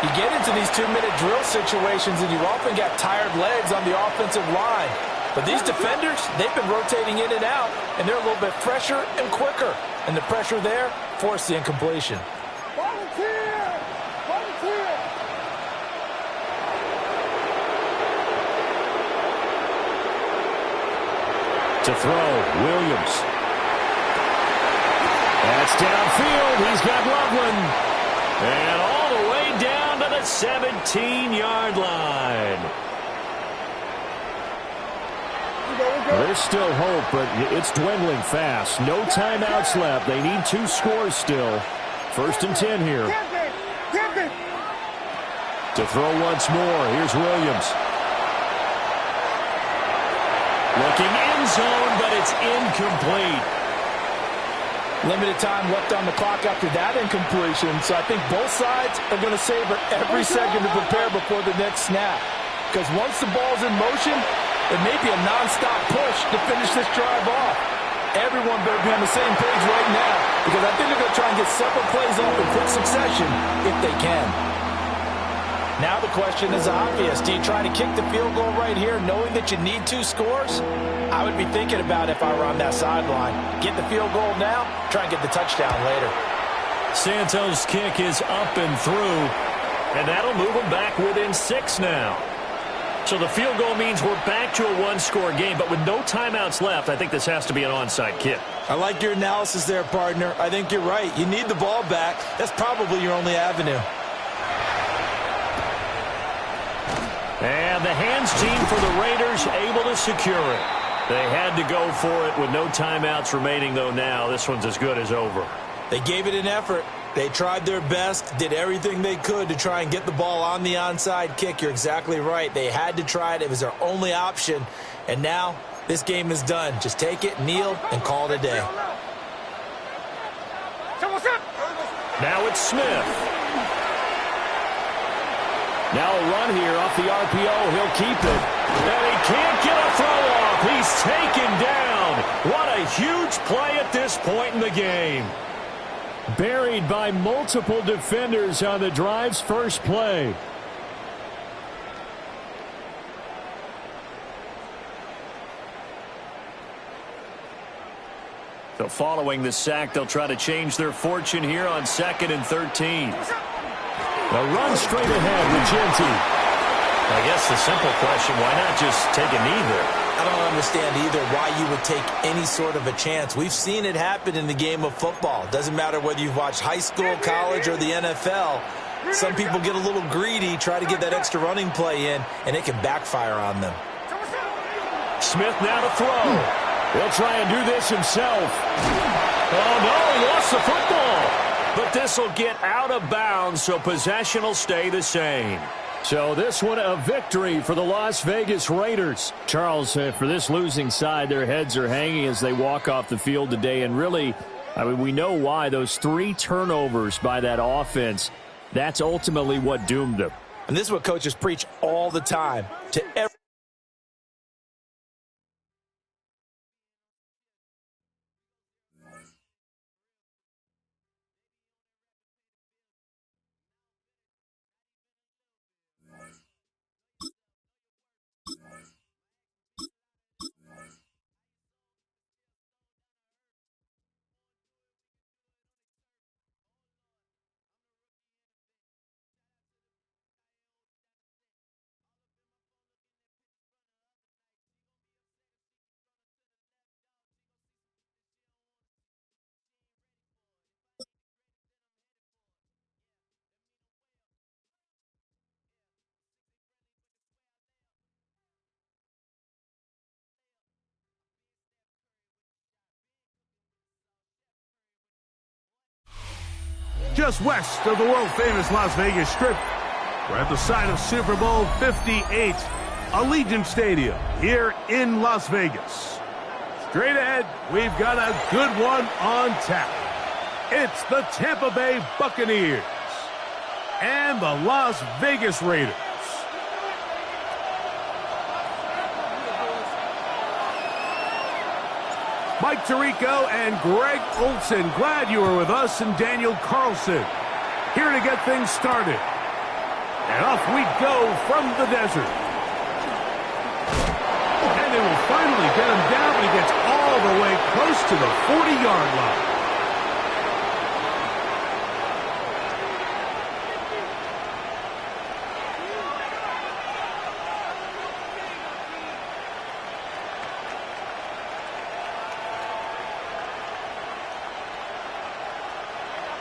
You get into these 2-minute drill situations, and you often got tired legs on the offensive line. But these defenders, they've been rotating in and out, and they're a little bit fresher and quicker. And the pressure there forced the incompletion. To throw, Williams. That's downfield. He's got Loveland. And all the way down to the 17-yard line. There's still hope, but it's dwindling fast. No timeouts left. They need 2 scores still. 1st and 10 here. To throw once more. Here's Williams. Looking end zone, but it's incomplete. Limited time left on the clock after that incompletion, so I think both sides are going to savor every second to prepare before the next snap. Because once the ball's in motion, it may be a non-stop push to finish this drive off. Everyone better be on the same page right now, because I think they're going to try and get several plays off in quick succession if they can. Now the question is obvious. Do you try to kick the field goal right here knowing that you need 2 scores? I would be thinking about it if I were on that sideline. Get the field goal now, try and get the touchdown later. Santos' kick is up and through, and that'll move them back within 6 now. So the field goal means we're back to a 1-score game, but with no timeouts left, I think this has to be an onside kick. I like your analysis there, partner. I think you're right. You need the ball back. That's probably your only avenue. And the hands team for the Raiders able to secure it. They had to go for it with no timeouts remaining, though now this one's as good as over. They gave it an effort. They tried their best, did everything they could to try and get the ball on the onside kick. You're exactly right. They had to try it. It was their only option. And now this game is done. Just take it, kneel, and call it a day. Now it's Smith. Now a run here off the RPO. He'll keep it. And he can't get a throw off. He's taken down. What a huge play at this point in the game. Buried by multiple defenders on the drive's first play. So following the sack, they'll try to change their fortune here on 2nd and 13. A run straight ahead with Genty. I guess the simple question, why not just take a knee there? I don't understand either why you would take any sort of a chance. We've seen it happen in the game of football. Doesn't matter whether you've watched high school, college, or the NFL. Some people get a little greedy, try to get that extra running play in, and it can backfire on them. Smith now to throw. He'll try and do this himself. Oh, no, he lost the football. But this will get out of bounds, so possession will stay the same. So this one a victory for the Las Vegas Raiders. Charles, for this losing side, their heads are hanging as they walk off the field today. And really, I mean, we know why. Those 3 turnovers by that offense, that's ultimately what doomed them. And this is what coaches preach all the time to every. Just west of the world-famous Las Vegas Strip, we're at the site of Super Bowl 58, Allegiant Stadium here in Las Vegas. Straight ahead, we've got a good one on tap. It's the Tampa Bay Buccaneers and the Las Vegas Raiders. Mike Tirico and Greg Olson, glad you were with us, and Daniel Carlson here to get things started. And off we go from the desert. And they will finally get him down, but he gets all the way close to the 40-yard line.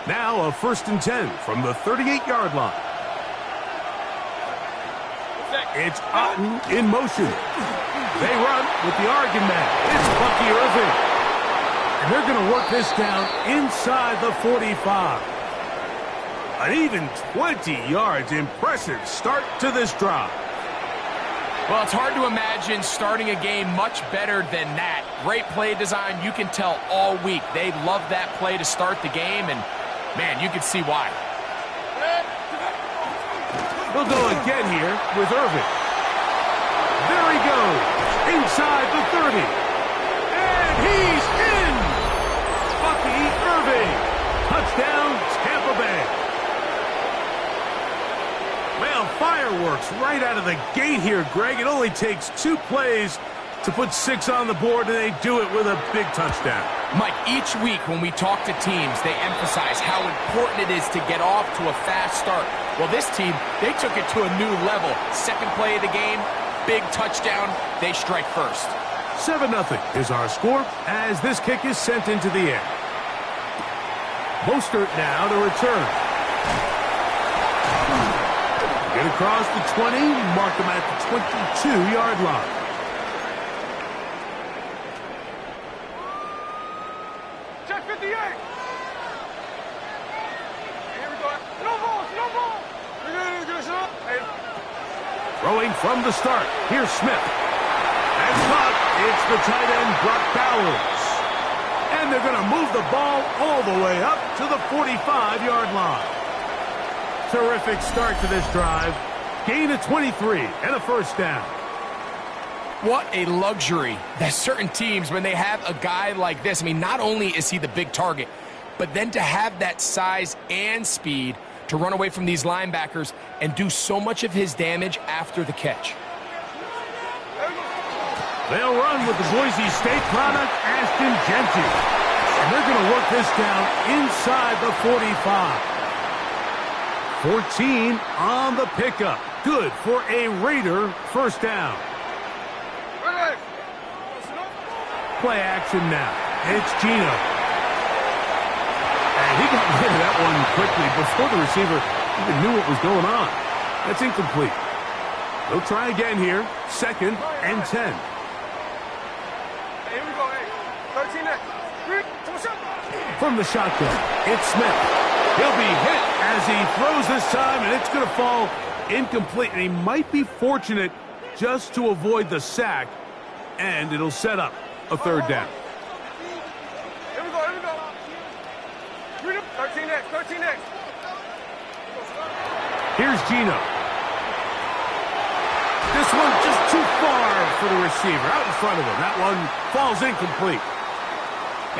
Now a 1st and 10 from the 38-yard line. It's Otten in motion. They run with the Oregon man. It's Bucky Irving. And they're going to work this down inside the 45. An even 20 yards. Impressive start to this drive. Well, it's hard to imagine starting a game much better than that. Great play design. You can tell all week they love that play to start the game, and, man, you can see why. They'll go again here with Irving. There he goes, inside the 30. And he's in! Bucky Irving. Touchdown, Tampa Bay. Well, fireworks right out of the gate here, Greg. It only takes 2 plays to put 6 on the board, and they do it with a big touchdown. Mike, each week when we talk to teams, they emphasize how important it is to get off to a fast start. Well, this team, they took it to a new level. Second play of the game, big touchdown, they strike first. 7-0 is our score as this kick is sent into the air. Mostert now to return. Get across the 20, mark them at the 22-yard line. Check 58. Here we go. No ball, no ball. Hey. Throwing from the start. Here's Smith. And caught. It's the tight end, Brock Bowers. And they're going to move the ball all the way up to the 45-yard line. Terrific start to this drive. Gain of 23 and a 1st down. What a luxury that certain teams, when they have a guy like this, I mean, not only is he the big target, but then to have that size and speed to run away from these linebackers and do so much of his damage after the catch. They'll run with the Boise State product, Ashton Genty. And they're going to work this down inside the 45. 14 on the pickup. Good for a Raider 1st down. Play action now. It's Gino. And he got rid of that one quickly before the receiver even knew what was going on. That's incomplete. They'll try again here. 2nd and 10. Here we go, hey. 13 next. From the shotgun, it's Smith. He'll be hit as he throws this time, and it's going to fall incomplete. And he might be fortunate just to avoid the sack, and it'll set up a 3rd down. Here we go, here we go. 13 next, 13 next. Here's Gino. This one just too far for the receiver. Out in front of him. That one falls incomplete.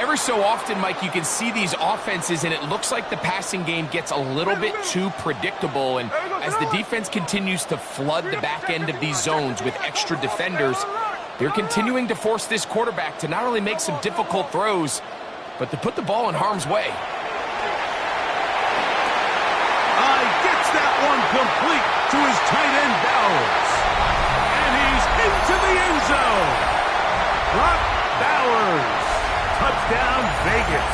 Every so often, Mike, you can see these offenses, and it looks like the passing game gets a little bit too predictable. And as the defense continues to flood the back end of these zones with extra defenders, they're continuing to force this quarterback to not only make some difficult throws, but to put the ball in harm's way. Gets that one complete to his tight end, Bowers. And he's into the end zone. Brock Bowers. Touchdown, Vegas.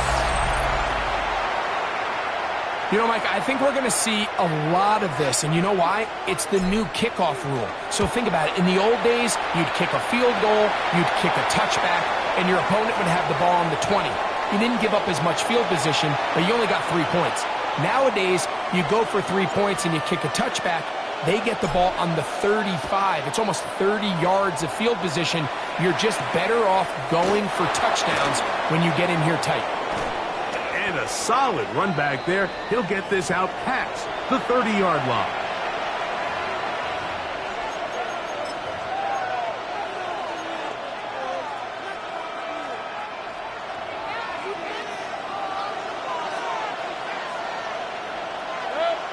You know, Mike, I think we're going to see a lot of this, and you know why? It's the new kickoff rule. So think about it. In the old days, you'd kick a field goal, you'd kick a touchback, and your opponent would have the ball on the 20. You didn't give up as much field position, but you only got 3 points. Nowadays, you go for 3 points and you kick a touchback, they get the ball on the 35. It's almost 30 yards of field position. You're just better off going for touchdowns when you get in here tight. And a solid run back there. He'll get this out past the 30-yard line.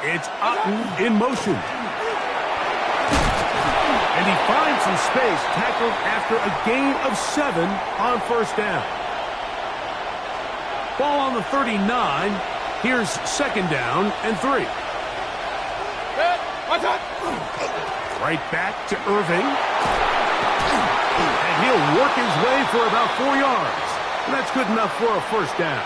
It's Otten in motion. And he finds some space, tackled after a gain of 7 on 1st down. Ball on the 39. Here's 2nd down and 3. Right back to Irving. And he'll work his way for about 4 yards. And that's good enough for a 1st down.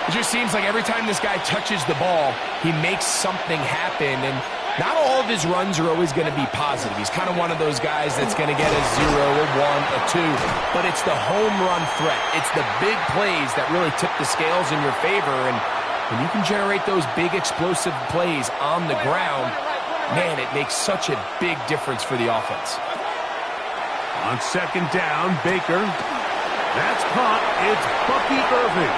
It just seems like every time this guy touches the ball, he makes something happen, and not all of his runs are always going to be positive. He's kind of one of those guys that's going to get a 0, a 1, a 2, but it's the home run threat. It's the big plays that really tip the scales in your favor, and when you can generate those big explosive plays on the ground, man, it makes such a big difference for the offense. On second down, Baker. That's caught. It's Bucky Irving.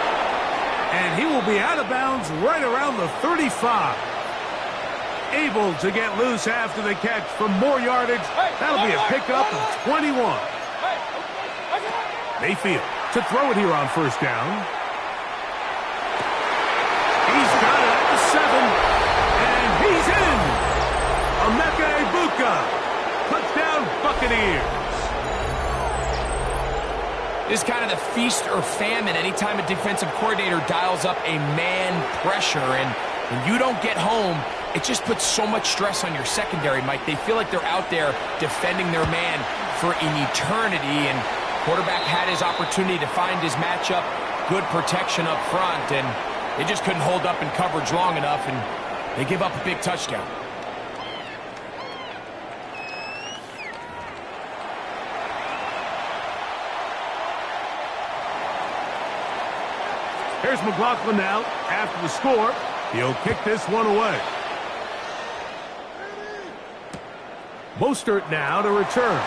And he will be out of bounds right around the 35. Able to get loose after the catch for more yardage. That'll be a pickup of 21. Mayfield to throw it here on first down. He's got it at the 7. And he's in. Emeka Egbuka. Touchdown, Buccaneers. This is kind of the feast or famine anytime a defensive coordinator dials up a man pressure. And when you don't get home, it just puts so much stress on your secondary, Mike. They feel like they're out there defending their man for an eternity. And quarterback had his opportunity to find his matchup, good protection up front, and they just couldn't hold up in coverage long enough, and they give up a big touchdown. Here's McLaughlin now after the score. He'll kick this one away. Mostert now to return.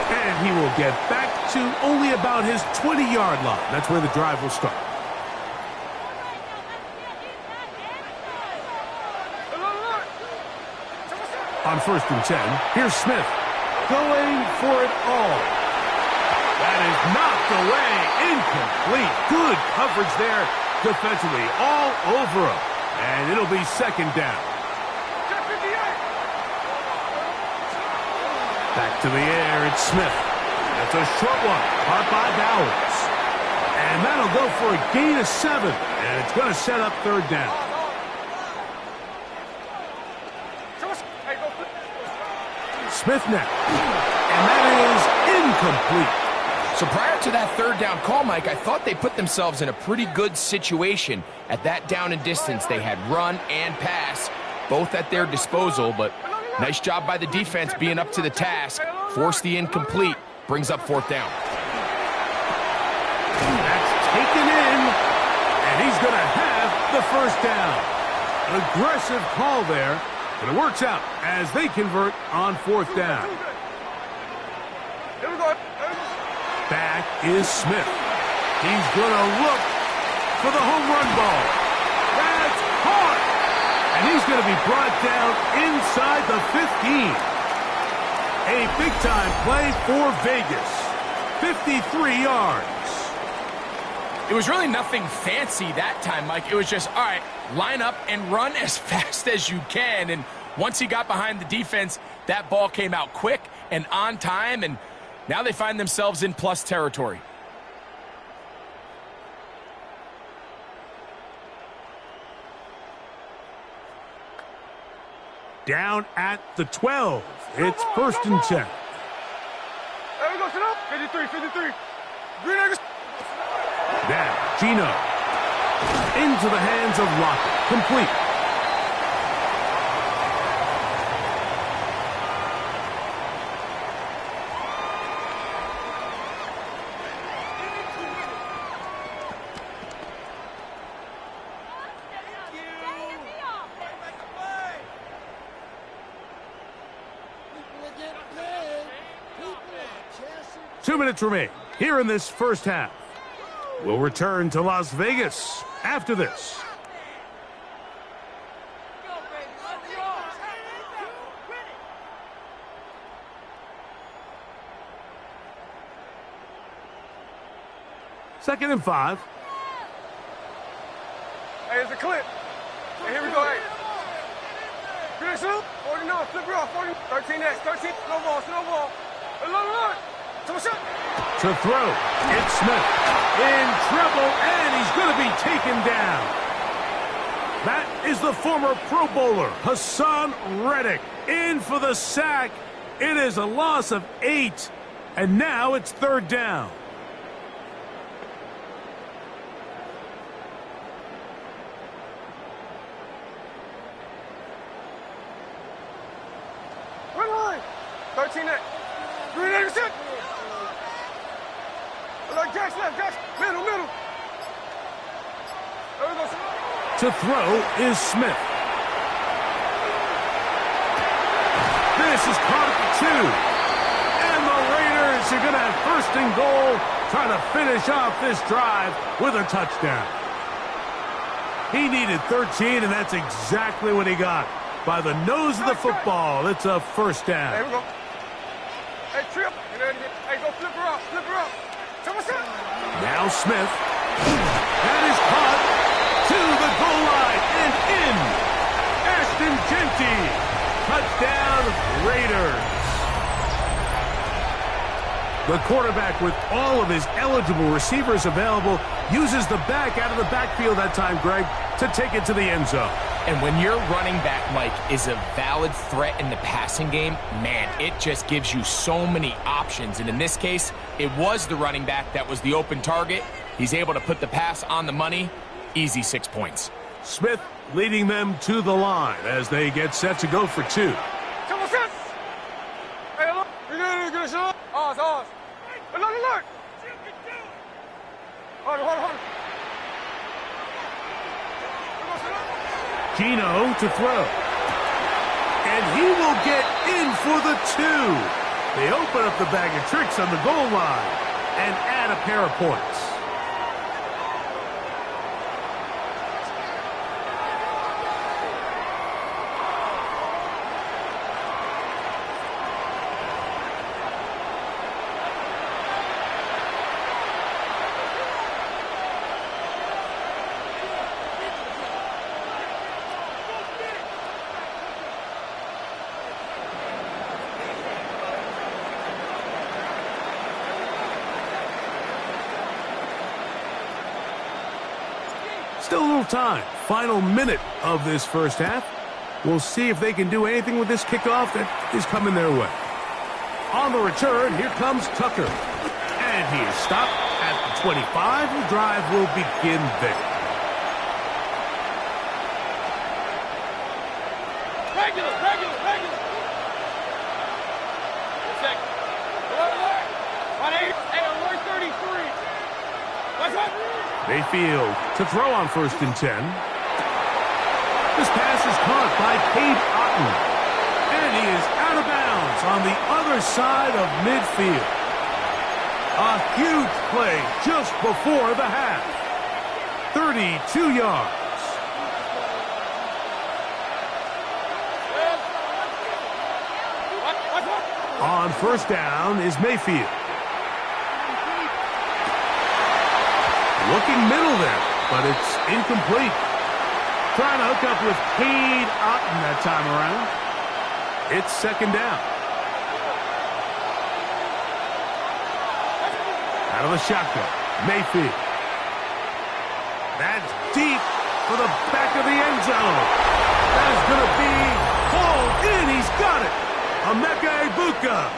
And he will get back to only about his 20-yard line. That's where the drive will start. On first and 10, here's Smith going for it all. That is knocked away, incomplete. Good coverage there defensively, all over him. And it'll be second down. Back to the air, it's Smith. That's a short one, caught by Bowers. And that'll go for a gain of 7. And it's going to set up third down. Smith now. And that is incomplete. So prior to that third down call, Mike, I thought they put themselves in a pretty good situation at that down and distance. They had run and pass, both at their disposal, but nice job by the defense being up to the task. Force the incomplete, brings up fourth down. That's taken in, and he's going to have the first down. An aggressive call there, but it works out as they convert on fourth down. Here we go. Back is Smith. He's going to look for the home run ball. That's caught. And he's going to be brought down inside the 15. A big-time play for Vegas. 53 yards. It was really nothing fancy that time, Mike. It was just, all right, line up and run as fast as you can. And once he got behind the defense, that ball came out quick and on time, and now they find themselves in plus territory. Down at the 12. It's first and 10. There we go, sit up. 53, 53. Green Eagles. Now, Gino. Into the hands of Lockett. Complete. Two minutes remain here in this first half. We'll return to Las Vegas after this. Second and 5. Hey, it's a clip. Hey, here we go. Hey. Green Eagles. 49, flip it off. 40, 13X, 13. Snowball. Hey, look. To throw, it's Smith in trouble, and he's going to be taken down. That is the former Pro Bowler, Hassan Reddick, in for the sack. It is a loss of 8, and now it's third down. 13 next. 3 next. Like Jack's left, Jack's middle. There we go. To throw is Smith. This is caught at the 2. And the Raiders are going to have first and goal, trying to finish off this drive with a touchdown. He needed 13, and that's exactly what he got. By the nose of the football, it's a first down. There we go. Hey, trip. Hey, go flip her up. Now Smith. That is caught to the goal line and in. Ashton Genty. Touchdown, Raiders. The quarterback, with all of his eligible receivers available, uses the back out of the backfield that time, Greg, to take it to the end zone. And when your running back, Mike, is a valid threat in the passing game, man, it just gives you so many options. And in this case, it was the running back that was the open target. He's able to put the pass on the money. Easy 6 points. Smith leading them to the line as they get set to go for 2. Hey, look. You get a shot? Ours. Alert. Hold on. Gino to throw. And he will get in for the 2. They open up the bag of tricks on the goal line and add a pair of points. Still a little time. Final minute of this first half. We'll see if they can do anything with this kickoff that is coming their way. On the return, here comes Tucker. And he is stopped at the 25. The drive will begin there. Regular. 1 second. Hey, alert 33. What's up? Mayfield to throw on 1st and 10. This pass is caught by Cade Otton. And he is out of bounds on the other side of midfield. A huge play just before the half. 32 yards. On 1st down is Mayfield. Looking middle there, but it's incomplete. Trying to hook up with Cade Otton that time around. It's 2nd down. Out of the shotgun, Mayfield. That's deep for the back of the end zone. That is going to be hauled in. He's got it. Emeka Egbuka.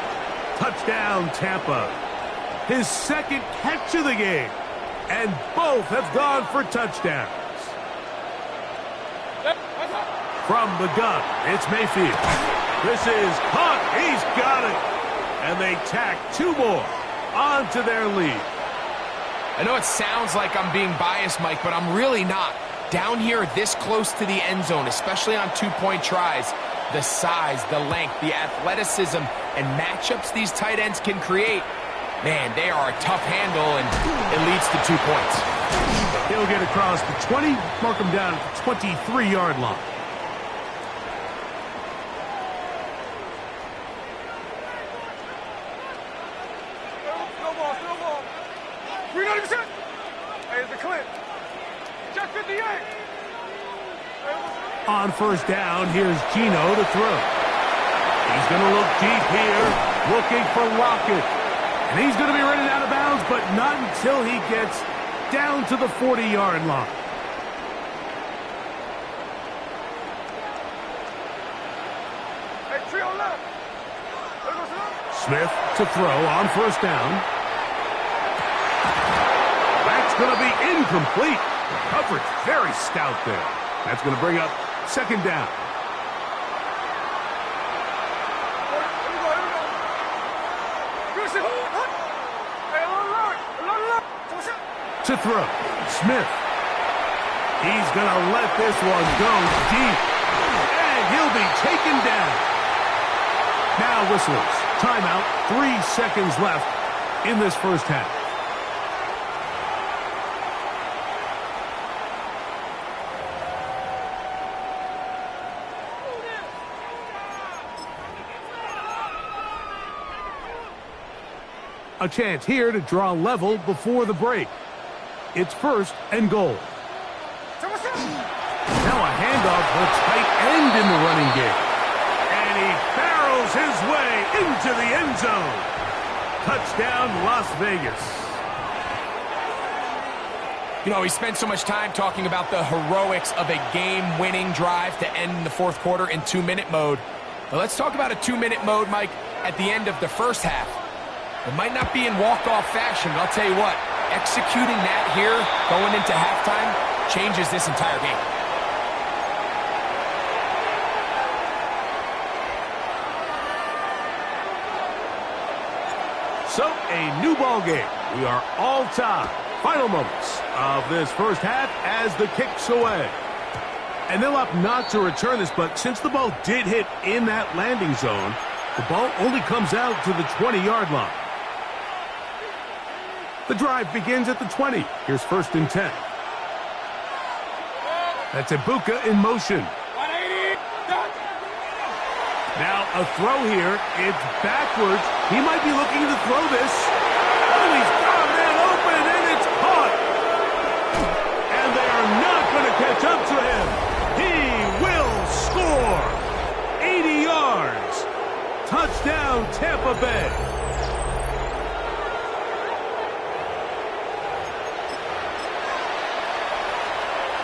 Touchdown, Tampa. His 2nd catch of the game. And both have gone for touchdowns. From the gun, it's Mayfield. This is caught. He's got it. And they tack 2 more onto their lead. I know it sounds like I'm being biased, Mike, but I'm really not. Down here this close to the end zone, especially on 2-point tries, the size, the length, the athleticism, and matchups these tight ends can create, man, they are a tough handle, and it leads to 2 points. He'll get across the 20, mark him down at the 23-yard line. Snowball. 390%. Hey, it's the clip. Check 58. On 1st down, here's Gino to throw. He's going to look deep here, looking for Lockett. And he's going to be running out of bounds, but not until he gets down to the 40-yard line. Hey, trio left. Smith to throw on 1st down. That's going to be incomplete. Coverage very stout there. That's going to bring up 2nd down. To throw. Smith. He's going to let this one go deep. And he'll be taken down. Now whistlers. Timeout. 3 seconds left in this first half. A chance here to draw level before the break. It's 1st and goal. Now a handoff to the tight end in the running game. And he barrels his way into the end zone. Touchdown, Las Vegas. You know, we spent so much time talking about the heroics of a game-winning drive to end in the 4th quarter in 2-minute mode. But let's talk about a 2-minute mode, Mike, at the end of the first half. It might not be in walk-off fashion, but I'll tell you what, executing that here, going into halftime, changes this entire game. So, a new ball game. We are all tied. Final moments of this first half as the kick's away. And they'll opt not to return this, but since the ball did hit in that landing zone, the ball only comes out to the 20-yard line. The drive begins at the 20. Here's 1st and 10. That's Ibuka in motion. Now a throw here. It's backwards. He might be looking to throw this. Oh, he's got a man open, and it's caught. And they are not going to catch up to him. He will score. 80 yards. Touchdown, Tampa Bay.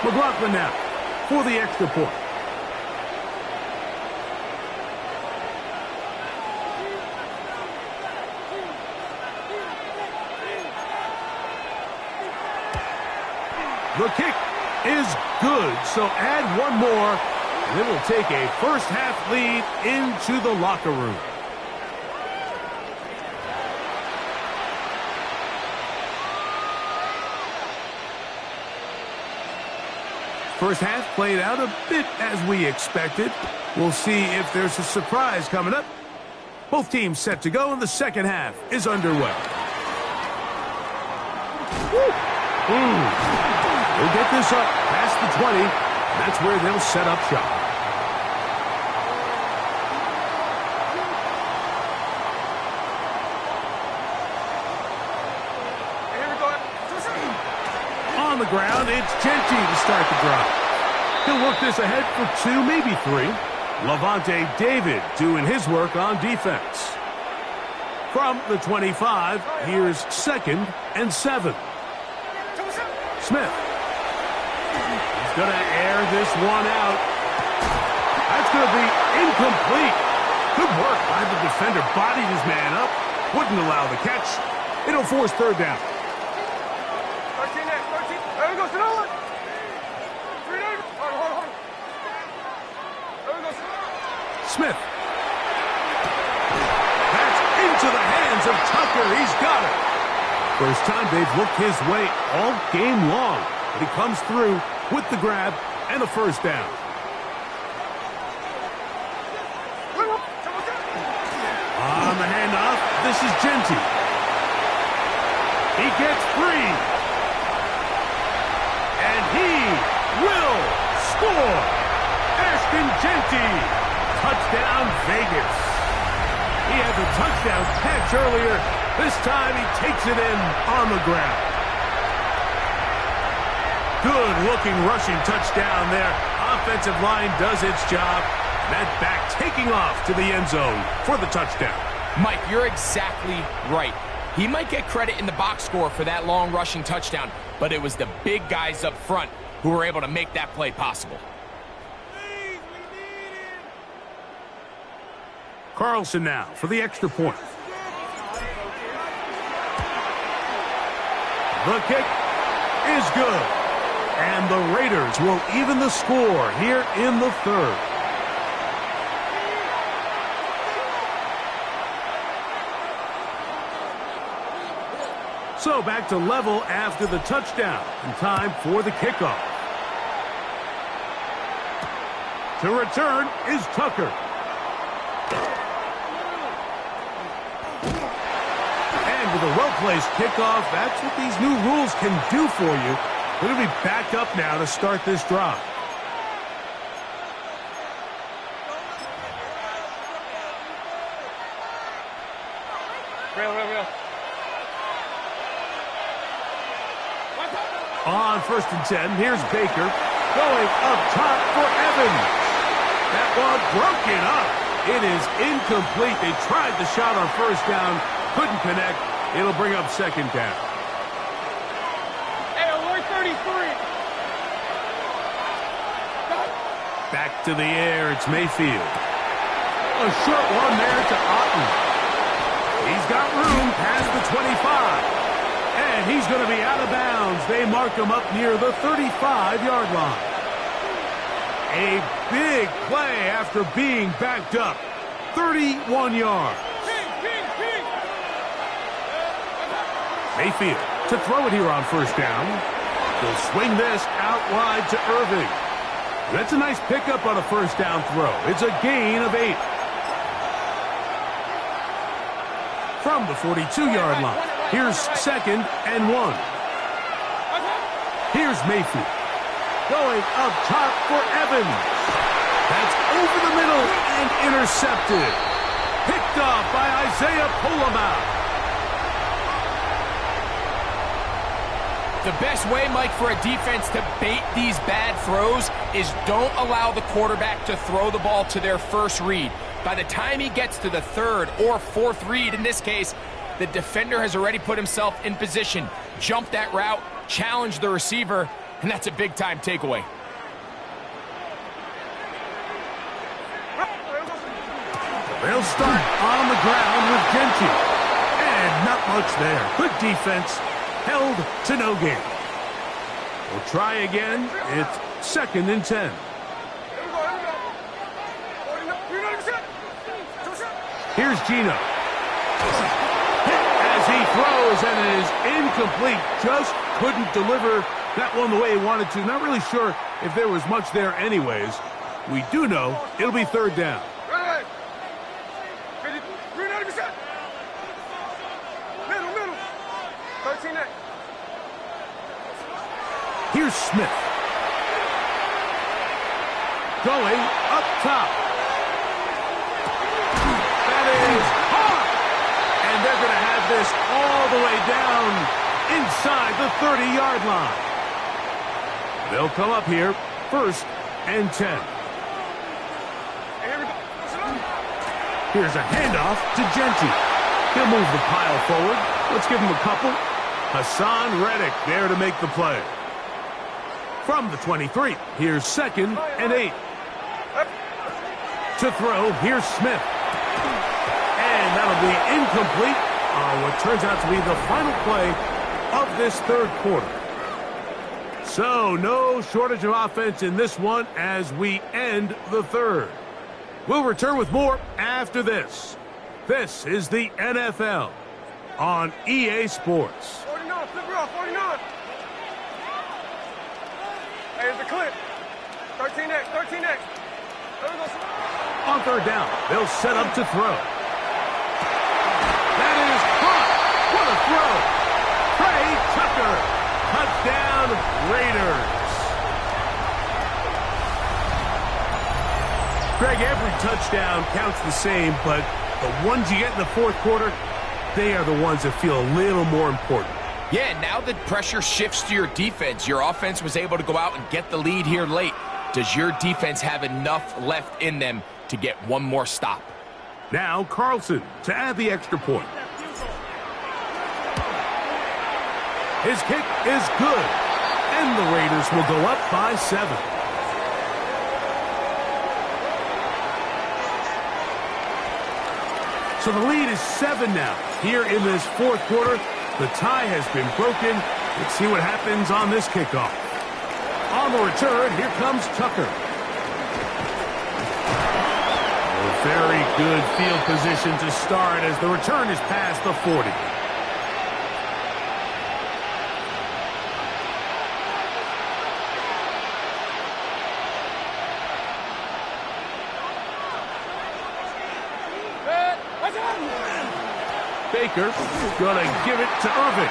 McLaughlin now for the extra point. The kick is good, so add one more, and it will take a first-half lead into the locker room. First half played out a bit as we expected. We'll see if there's a surprise coming up. Both teams set to go, and the second half is underway. They'll get this up past the 20. That's where they'll set up shop. On the ground, it's Genty to start the drive. He'll work this ahead for 2, maybe 3. Levante David doing his work on defense. From the 25, here's 2nd and 7. Smith. He's going to air this one out. That's going to be incomplete. Good work by the defender. Bodied his man up. Wouldn't allow the catch. It'll force 3rd down. 13 next, 13. There we go, sit on. 3 David. Hold on. There we go. Smith. That's into the hands of Tucker. He's got it. First time they've looked his way all game long. But he comes through with the grab and a first down. On the handoff, this is Genty. He gets free. And he will score. Ashton Genty. Touchdown, Vegas. He had the touchdown catch earlier. This time he takes it in on the ground. Good-looking rushing touchdown there. Offensive line does its job. That back taking off to the end zone for the touchdown. Mike, you're exactly right. He might get credit in the box score for that long rushing touchdown, but it was the big guys up front who were able to make that play possible. Carlson now for the extra point. The kick is good. And the Raiders will even the score here in the 3rd. So back to level after the touchdown. And time for the kickoff. To return is Tucker. And with a well-placed kickoff, that's what these new rules can do for you. It'll be back up now to start this drive. On 1st and 10, here's Baker going up top for Evans. That one broken up. It is incomplete. They tried the shot on 1st down, couldn't connect. It'll bring up 2nd down. Hey, 133. Back to the air, it's Mayfield. A short one there to Otten. He's got room past the 25. And he's going to be out of bounds. They mark him up near the 35-yard line. A big play after being backed up. 31 yards. Mayfield to throw it here on 1st down. He'll swing this out wide to Irving. That's a nice pickup on a 1st down throw. It's a gain of 8. From the 42-yard line, here's 2nd and 1. Here's Mayfield. Going up top for Evans. That's over the middle and intercepted. Picked off by Isaiah Polamau. The best way, Mike, for a defense to bait these bad throws is don't allow the quarterback to throw the ball to their first read. By the time he gets to the 3rd or 4th read, in this case, the defender has already put himself in position, jump that route, challenge the receiver, and that's a big-time takeaway. They'll start on the ground with Genty. And not much there. Good defense. Held to no gain. We'll try again. It's 2nd and 10. Here's Gino. Hit as he throws, and it is incomplete. Just couldn't deliver that one the way he wanted to. Not really sure if there was much there anyways. We do know it'll be 3rd down. Here's Smith. Going up top. That is hard. And they're going to have this all the way down inside the 30-yard line. They'll come up here, 1st and 10. Here's a handoff to Genty. He'll move the pile forward. Let's give him a couple. Hassan Reddick there to make the play. From the 23, here's 2nd and 8. To throw, here's Smith. And that'll be incomplete on what turns out to be the final play of this 3rd quarter. So no shortage of offense in this one as we end the 3rd. We'll return with more after this. This is the NFL on EA Sports. 49, flip it off, 49. Hey, here's the clip. 13X, 13X. On 3rd down, they'll set up to throw. That is caught. What a throw. Trey Tucker. Touchdown, Raiders. Greg, every touchdown counts the same, but the ones you get in the 4th quarter, they are the ones that feel a little more important. Yeah, now the pressure shifts to your defense. Your offense was able to go out and get the lead here late. Does your defense have enough left in them to get one more stop? Now Carlson to add the extra point. His kick is good, and the Raiders will go up by 7. So the lead is 7 now. Here in this 4th quarter, the tie has been broken. Let's see what happens on this kickoff. On the return, here comes Tucker. A very good field position to start as the return is past the 40. Baker going to give it to Irving.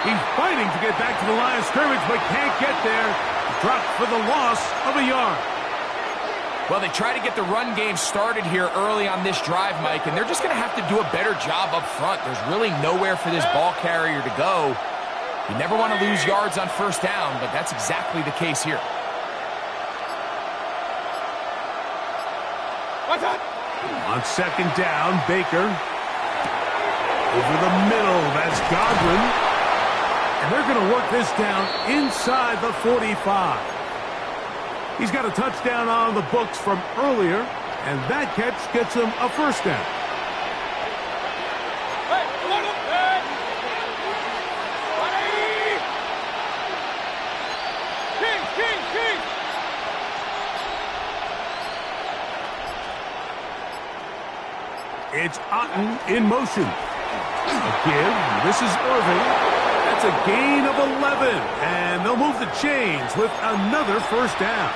He's fighting to get back to the line of scrimmage, but can't get there. Dropped for the loss of a yard. Well, they try to get the run game started here early on this drive, Mike, and they're just going to have to do a better job up front. There's really nowhere for this ball carrier to go. You never want to lose yards on first down, but that's exactly the case here. On second down, Baker. Over the middle, that's Godwin. And they're going to work this down inside the 45. He's got a touchdown on the books from earlier, and that catch gets him a first down. It's Otten in motion. A give. This is Irving. That's a gain of 11. And they'll move the chains with another first down.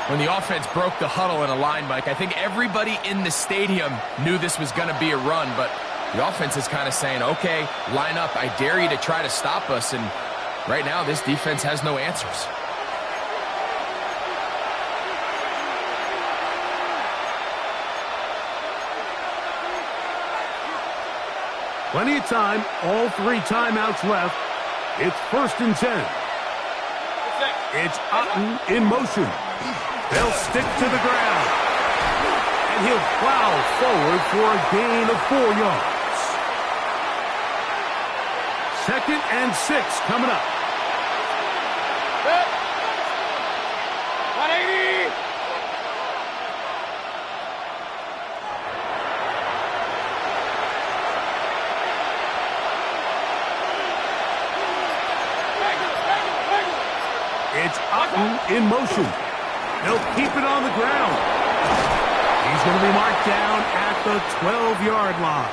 When the offense broke the huddle in a line, Mike, I think everybody in the stadium knew this was going to be a run, but the offense is kind of saying, okay, line up. I dare you to try to stop us. And right now, this defense has no answers. Plenty of time, all 3 timeouts left. It's 1st and 10. It's Otten in motion. They'll stick to the ground. And he'll plow forward for a gain of 4 yards. 2nd and 6 coming up. 180! It's Otten in motion. They'll keep it on the ground. He's going to be marked down at the 12-yard line.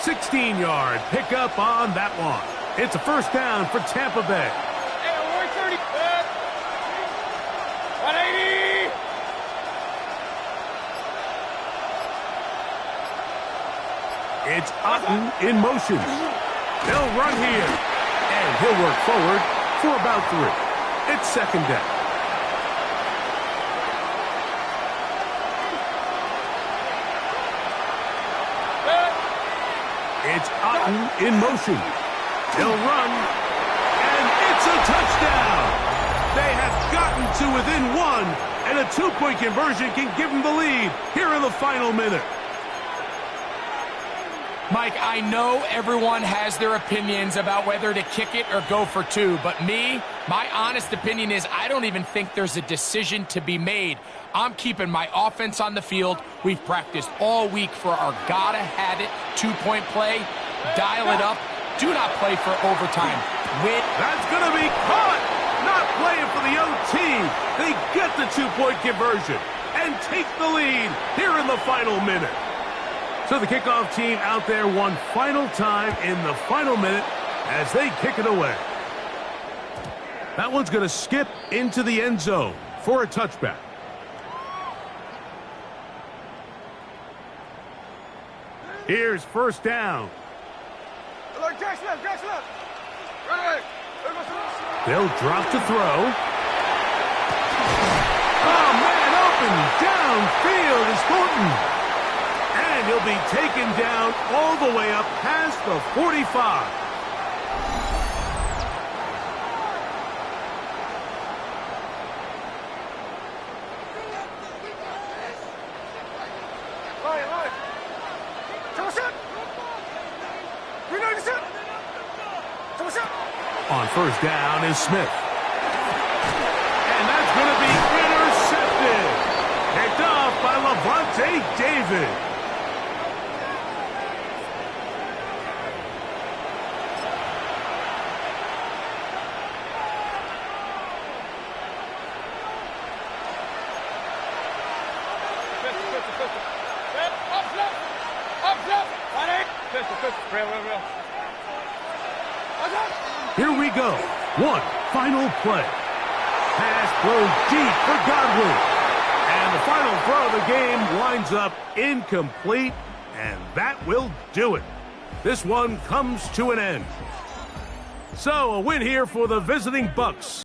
16-yard pickup on that one. It's a first down for Tampa Bay. 130. 180. It's Otten in motion. They'll run here. And he'll work forward for about 3. It's 2nd down. It's Otten in motion. He'll run, and it's a touchdown. They have gotten to within 1, and a 2-point conversion can give them the lead here in the final minute. Mike, I know everyone has their opinions about whether to kick it or go for 2, but my honest opinion is I don't even think there's a decision to be made. I'm keeping my offense on the field. We've practiced all week for our gotta-have-it 2-point play. Dial it up. Do not play for overtime. Win. That's going to be caught. Not playing for the OT. They get the 2-point conversion and take the lead here in the final minute. So the kickoff team out there one final time in the final minute as they kick it away. That one's going to skip into the end zone for a touchback. Here's first down. They'll drop to throw. Oh, man, open downfield is Thornton. And he'll be taken down all the way up past the 45. On first down is Smith. And that's going to be intercepted. Picked off by Levante David. Here we go. One final play. Pass thrown deep for Godwin. And the final throw of the game winds up incomplete. And that will do it. This one comes to an end. So, a win here for the visiting Bucks.